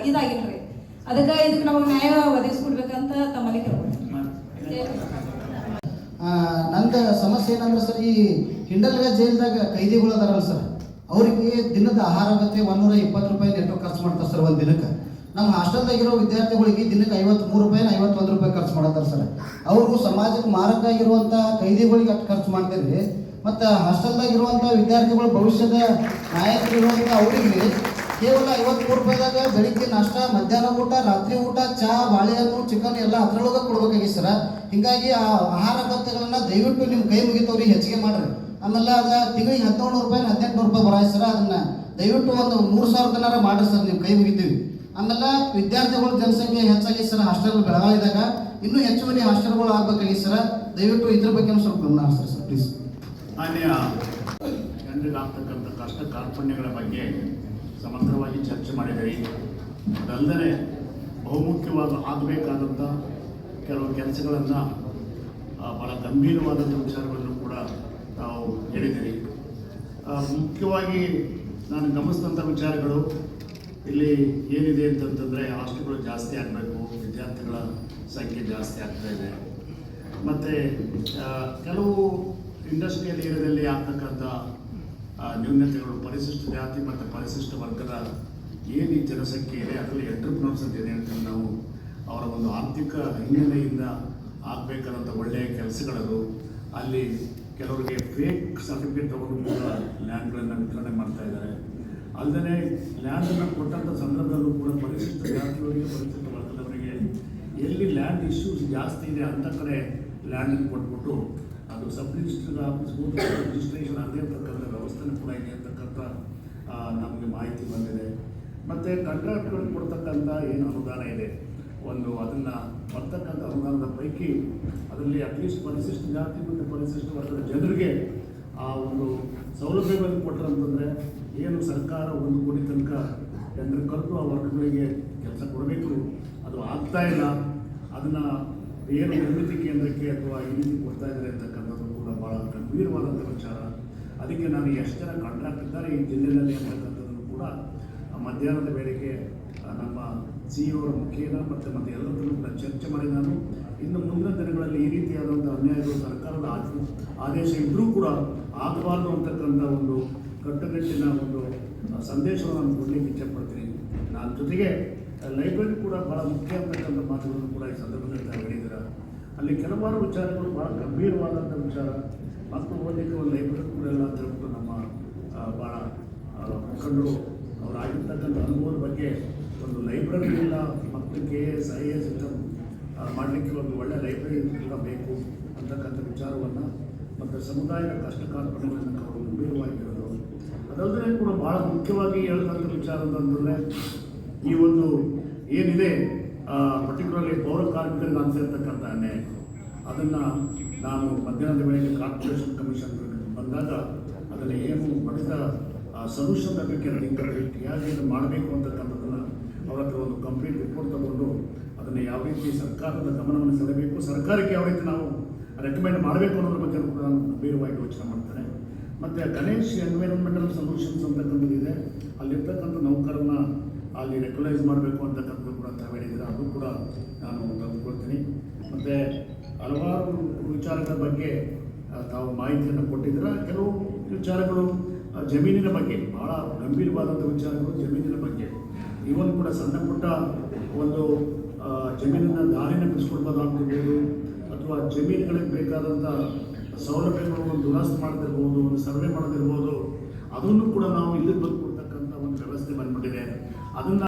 ಇದಾಗಿಲ್ರಿ ಅದಕ್ಕೆ ಇದಕ್ಕೆ ನಮಗೆ ನ್ಯಾಯ ಒದಗಿಸ್ಕೊಡ್ಬೇಕಂತ ತಮ್ಮಲ್ಲಿ ಕೇಳ್ಬೋದು. ನಂದು ಸಮಸ್ಯೆ ಏನಂದ್ರೆ ಸರ್, ಈ ಹಿಂಡಲ್ಗ ಜೈಲ್ದಾಗ ಕೈದಿಗಳು ಅದಾರಲ್ಲ ಸರ್, ಅವರಿಗೆ ದಿನದ ಆಹಾರ ಭತ್ಯೆ 120 ರೂಪಾಯಿ ನೆಟ್ಟು ಖರ್ಚು ಮಾಡ್ತಾರೆ ಸರ್ ಒಂದು ದಿನಕ್ಕೆ. ನಮ್ಮ ಹಾಸ್ಟೆಲ್ದಾಗಿರೋ ವಿದ್ಯಾರ್ಥಿಗಳಿಗೆ ದಿನಕ್ಕೆ 53 ರೂಪಾಯಿ 51 ರೂಪಾಯಿ ಖರ್ಚು ಮಾಡತ್ತಾರೆ ಸರ್. ಅವರು ಸಮಾಜಕ್ಕೆ ಮಾರಕ ಆಗಿರುವಂಥ ಕೈದಿಗಳಿಗೆ ಅಷ್ಟು ಖರ್ಚು ಮಾಡ್ತೀರಿ, ಮತ್ತು ಹಾಸ್ಟೆಲ್ದಾಗಿರುವಂಥ ವಿದ್ಯಾರ್ಥಿಗಳ ಭವಿಷ್ಯದ ನಾಯಕರಿರುವಂಥ ಅವರಿಗೆ ಕೇವಲ 53 ರೂಪಾಯಿದಾಗ ಬೆಳಿಗ್ಗೆ ನಾಷ್ಟ, ಮಧ್ಯಾಹ್ನ ಊಟ, ರಾತ್ರಿ ಊಟ, ಚಾ, ಬಾಳೆಹಣ್ಣು, ಚಿಕನ್ ಎಲ್ಲ ಅದರೊಳಗೆ ಕೊಡ್ಬೇಕಾಗಿ ಸರ್. ಹೀಗಾಗಿ ಆ ಆಹಾರ ಭತ್ಯೆಗಳನ್ನ ದಯವಿಟ್ಟು ನಿಮ್ಮ ಕೈ ಮುಗಿತವ್ರಿಗೆ ಹೆಚ್ಚಿಗೆ ಮಾಡ್ರಿ. ಆಮೇಲೆ ಅದ ತಿಂಗಳಿಗೆ 1700 ರೂಪಾಯಿ 1800 ರೂಪಾಯಿ ಬರಾಯಿ ಸರ್. ಅದನ್ನ ದಯವಿಟ್ಟು ಒಂದು 3000 ತನಕ ಮಾಡ್ರಿ ಸರ್, ನೀವು ಕೈ ಮುಗಿತೀವಿ. ಆಮೇಲೆ ವಿದ್ಯಾರ್ಥಿಗಳ ಜನಸಂಖ್ಯೆ ಹೆಚ್ಚಾಗಿ ಸರ್ ಹಾಸ್ಟೆಲ್ ಬೆಳಗಾವಿದಾಗ ಇನ್ನೂ ಹೆಚ್ಚುವರಿ ಹಾಸ್ಟೆಲ್ಗಳು ಆಗ್ಬೇಕಾಗಿ ಸರ್. ದಯವಿಟ್ಟು ಇದ್ರ ಬಗ್ಗೆ ಸ್ವಲ್ಪ ಗಮನ ಹರಿಸ್ರಿ ಸರ್ ಪ್ಲೀಸ್. ಮಾನ್ಯ ಜನರಿಗೆ ಆಗ್ತಕ್ಕಂಥ ಕಷ್ಟ ಕಾರ್ಪಣ್ಯಗಳ ಬಗ್ಗೆ ಸಮಗ್ರವಾಗಿ ಚರ್ಚೆ ಮಾಡಿದ್ದೀರಿ. ಅದಲ್ಲದೆ ಬಹುಮುಖ್ಯವಾದ ಆಗಬೇಕಾದಂಥ ಕೆಲವು ಕೆಲಸಗಳನ್ನು ಭಾಳ ಗಂಭೀರವಾದಂಥ ವಿಚಾರಗಳನ್ನು ಕೂಡ ನಾವು ಹೇಳಿದ್ದೀರಿ. ಮುಖ್ಯವಾಗಿ ನಾನು ಗಮನಿಸಿದಂಥ ವಿಚಾರಗಳು ಇಲ್ಲಿ ಏನಿದೆ ಅಂತಂತಂದರೆ ಹಾಸ್ಟೆಲ್ಗಳು ಜಾಸ್ತಿ ಆಗಬೇಕು, ವಿದ್ಯಾರ್ಥಿಗಳ ಸಂಖ್ಯೆ ಜಾಸ್ತಿ ಆಗ್ತಾ ಇದೆ, ಮತ್ತು ಕೆಲವು ಇಂಡಸ್ಟ್ರಿಯಲ್ ಏರಿಯಾದಲ್ಲಿ ಆಗ್ತಕ್ಕಂಥ ನ್ಯೂನತೆಗಳು, ಪರಿಶಿಷ್ಟ ಜಾತಿ ಮತ್ತು ಪರಿಶಿಷ್ಟ ವರ್ಗದ ಏನು ಈ ಜನಸಂಖ್ಯೆ ಇದೆ ಅದರಲ್ಲಿ ಎಂಟರ್ಪ್ರಿನರ್ಸ್ ಅಂತ ಇದೆ ಅಂತ ನಾವು ಅವರ ಒಂದು ಆರ್ಥಿಕ ಹಿನ್ನೆಲೆಯಿಂದ ಆಗಬೇಕಾದಂಥ ಒಳ್ಳೆಯ ಕೆಲಸಗಳದು. ಅಲ್ಲಿ ಕೆಲವರಿಗೆ ಫೇಕ್ ಸರ್ಟಿಫಿಕೇಟ್ ತಗೊಂಡು ಕೂಡ ಲ್ಯಾಂಡ್ಗಳನ್ನು ವಿತರಣೆ ಮಾಡ್ತಾ ಇದ್ದಾರೆ. ಅಲ್ಲದೆ ಲ್ಯಾಂಡನ್ನು ಕೊಟ್ಟಂಥ ಸಂದರ್ಭದಲ್ಲೂ ಕೂಡ ಪರಿಶಿಷ್ಟ ಜಾತಿಯವರಿಗೆ, ಪರಿಶಿಷ್ಟ ವರ್ಗದವರಿಗೆ ಎಲ್ಲಿ ಲ್ಯಾಂಡ್ ಇಶ್ಯೂಸ್ ಜಾಸ್ತಿ ಇದೆ ಅಂಥ ಕಡೆ ಲ್ಯಾಂಡನ್ನು ಕೊಟ್ಬಿಟ್ಟು ಅದು ಸಬ್ ರಿಜಿಸ್ಟರ್ ಆಫೀಸ್ಗೂ ರಿಜಿಸ್ಟ್ರೇಷನ್ ಆಗದೇ ಇರ್ತಕ್ಕಂಥ ವ್ಯವಸ್ಥೆನೂ ಕೂಡ ಇದೆ ಅಂತಕ್ಕಂಥ ನಮಗೆ ಮಾಹಿತಿ ಬಂದಿದೆ. ಮತ್ತು ಕಾಂಟ್ರಾಕ್ಟ್ಗಳಿಗೆ ಕೊಡ್ತಕ್ಕಂಥ ಏನು ಅನುದಾನ ಇದೆ, ಒಂದು ಅದನ್ನು ಬರ್ತಕ್ಕಂಥ ಅನುದಾನದ ಪೈಕಿ ಅದರಲ್ಲಿ ಅಟ್ಲೀಸ್ಟ್ ಪರಿಶಿಷ್ಟ ಜಾತಿ ಮತ್ತು ಪರಿಶಿಷ್ಟ ವರ್ಗದ ಜನರಿಗೆ ಆ ಒಂದು ಸೌಲಭ್ಯಗಳನ್ನು ಕೊಟ್ಟರು ಅಂತಂದರೆ ಏನು ಸರ್ಕಾರ 1 ಕೋಟಿ ತನಕ ಟೆಂಡರ್ ಕರೆದು ಆ ವರ್ಗಗಳಿಗೆ ಕೆಲಸ ಕೊಡಬೇಕು, ಅದು ಆಗ್ತಾ ಇಲ್ಲ. ಅದನ್ನು ಏನು ನಿರ್ಮಿತಿ ಕೇಂದ್ರಕ್ಕೆ ಅಥವಾ ಈ ರೀತಿ ಕೊಡ್ತಾ ಇದ್ದಾರೆ ಅಂತಕ್ಕಂಥದ್ದು ಕೂಡ ಭಾಳ ಗಂಭೀರವಾದಂಥ ವಿಚಾರ. ಅದಕ್ಕೆ ನಾನು ಎಷ್ಟು ಜನ ಕಾಂಟ್ರಾಕ್ಟ್ ಇದ್ದಾರೆ ಈ ಜಿಲ್ಲೆಯಲ್ಲಿ ಅಂತಕ್ಕಂಥದ್ದನ್ನು ಕೂಡ ಮಧ್ಯಾಹ್ನದ ವೇಳೆಗೆ ನಮ್ಮ CEO ಅವರ ಮುಖೇನ ಮತ್ತು ಎಲ್ಲರಲ್ಲೂ ಕೂಡ ಚರ್ಚೆ ಮಾಡಿ ನಾನು ಇನ್ನು ಮುಂದಿನ ದಿನಗಳಲ್ಲಿ ಈ ರೀತಿಯಾದಂಥ ಅನ್ಯಾಯಗಳು ಸರ್ಕಾರದ ಆದೇಶ ಇದ್ದರೂ ಕೂಡ ಆಗಬಾರ್ದು ಅಂತಕ್ಕಂಥ ಒಂದು ಕಟ್ಟುನಿಟ್ಟಿನ ಒಂದು ಸಂದೇಶವನ್ನು ನಾನು ಕೊಡಲಿಕ್ಕೆ ಇಚ್ಛೆಪಡ್ತೀನಿ. ನಾನು ಜೊತೆಗೆ ಲೈಬ್ರರಿ ಕೂಡ ಭಾಳ ಮುಖ್ಯ ಅಂತಕ್ಕಂಥ ಮಾತುಗಳನ್ನು ಕೂಡ ಈ ಸಂದರ್ಭದಲ್ಲಿ ಹೇಳಿದ್ದೀರ. ಅಲ್ಲಿ ಕೆಲವಾರು ವಿಚಾರಗಳು ಭಾಳ ಗಂಭೀರವಾದಂಥ ವಿಚಾರ. ಮಕ್ಕಳು ಓದಲಿಕ್ಕೆ ಒಂದು ಲೈಬ್ರರಿ ಕೂಡ ಎಲ್ಲ ಅಂತ ಹೇಳ್ಬಿಟ್ಟು ನಮ್ಮ ಭಾಳ ಮುಖಂಡರು ಅವರಾಗಿರ್ತಕ್ಕಂಥ ಅನುಭವದ ಬಗ್ಗೆ ಒಂದು ಲೈಬ್ರರಿ ಇಲ್ಲ, ಮಕ್ಕಳಿಗೆ KS IAS ಮಾಡಲಿಕ್ಕೆ ಒಂದು ಒಳ್ಳೆಯ ಲೈಬ್ರರಿ ಕೂಡ ಬೇಕು ಅಂತಕ್ಕಂಥ ವಿಚಾರವನ್ನು ಮತ್ತು ಸಮುದಾಯದ ಕಷ್ಟ ಕಾರ್ಪಣ್ಯಗಳನ್ನು ಅವರು ಗಂಭೀರವಾಗಿ ಹೇಳೋದು. ಅದಲ್ಲದೆ ಕೂಡ ಭಾಳ ಮುಖ್ಯವಾಗಿ ಹೇಳಿದಂಥ ವಿಚಾರ ಅಂತಂದರೆ ಈ ಒಂದು ಏನಿದೆ ಪರ್ಟಿಕ್ಯುಲರ್ಲಿ ಪೌರ ಕಾರ್ಮಿಕರಿಗೆ ಆಗ್ತಿರ್ತಕ್ಕಂಥ ಅನ್ಯಾಯ, ಅದನ್ನು ನಾನು ಮಧ್ಯಾಹ್ನದ ವೇಳೆಗೆ ಕಾರ್ಪೊರೇಷನ್ ಕಮಿಷನ್ ಬಂದಾಗ ಅದನ್ನು ಏನು ಬಡಿದ ಸೊಲ್ಯೂಷನ್ ಅದಕ್ಕೆ ಹೇಗೆ ಮಾಡಬೇಕು ಅಂತಕ್ಕಂಥದ್ದನ್ನು ಅವರ ಹತ್ರ ಒಂದು ಕಂಪ್ಲೀಟ್ ರಿಪೋರ್ಟ್ ತಗೊಂಡು ಅದನ್ನು ಯಾವ ರೀತಿ ಸರ್ಕಾರದ ಗಮನವನ್ನು ಸೆಳೆಯಬೇಕು, ಸರ್ಕಾರಕ್ಕೆ ಯಾವ ರೀತಿ ನಾವು ರೆಕಮೆಂಡ್ ಮಾಡಬೇಕು ಅನ್ನೋದ್ರ ಬಗ್ಗೆ ಕೂಡ ನಾನು ಗಂಭೀರವಾಗಿ ಯೋಚನೆ ಮಾಡ್ತೇನೆ. ಮತ್ತು ಗಣೇಶ್ ಎನ್ವೈರನ್ಮೆಂಟಲ್ ಸೊಲ್ಯೂಷನ್ಸ್ ಅಂತಕ್ಕಂಥದ್ದಿದೆ, ಅಲ್ಲಿರ್ತಕ್ಕಂಥ ನೌಕರನ್ನ ಅಲ್ಲಿ ರೆಗ್ಯುಲೈಸ್ ಮಾಡಬೇಕು ಅಂತಕ್ಕಂಥದ್ದು ಕೂಡ ತಾವು ಹೇಳಿದ್ದೀರ, ಅದು ಕೂಡ ನಾನು ತಂದುಕೊಳ್ತೀನಿ. ಮತ್ತು ಹಲವಾರು ವಿಚಾರಗಳ ಬಗ್ಗೆ ತಾವು ಮಾಹಿತಿಯನ್ನು ಕೊಟ್ಟಿದ್ದೀರ. ಕೆಲವು ವಿಚಾರಗಳು ಜಮೀನಿನ ಬಗ್ಗೆ ಭಾಳ ಗಂಭೀರವಾದಂಥ ವಿಚಾರಗಳು, ಜಮೀನಿನ ಬಗ್ಗೆ ಇವನ್ ಕೂಡ ಸಣ್ಣ ಪುಟ್ಟ ಒಂದು ಜಮೀನನ್ನು ದಾರಿನ ಬಿಡಿಸ್ಕೊಡ್ಬೋದಾಗಿರ್ಬೋದು, ಅಥವಾ ಜಮೀನುಗಳಿಗೆ ಬೇಕಾದಂಥ ಸೌಲಭ್ಯಗಳನ್ನು ದುರಸ್ತಿ ಮಾಡೋದಿರ್ಬೋದು, ಒಂದು ಸರ್ವೆ ಮಾಡೋದಿರ್ಬೋದು, ಅದನ್ನು ಕೂಡ ನಾವು ಇಲ್ಲಿಗೆ ಬಂದು ಕೊಡ್ತಕ್ಕಂಥ ಒಂದು ವ್ಯವಸ್ಥೆ ಬಂದ್ಬಿಟ್ಟಿದೆ. ಅದನ್ನು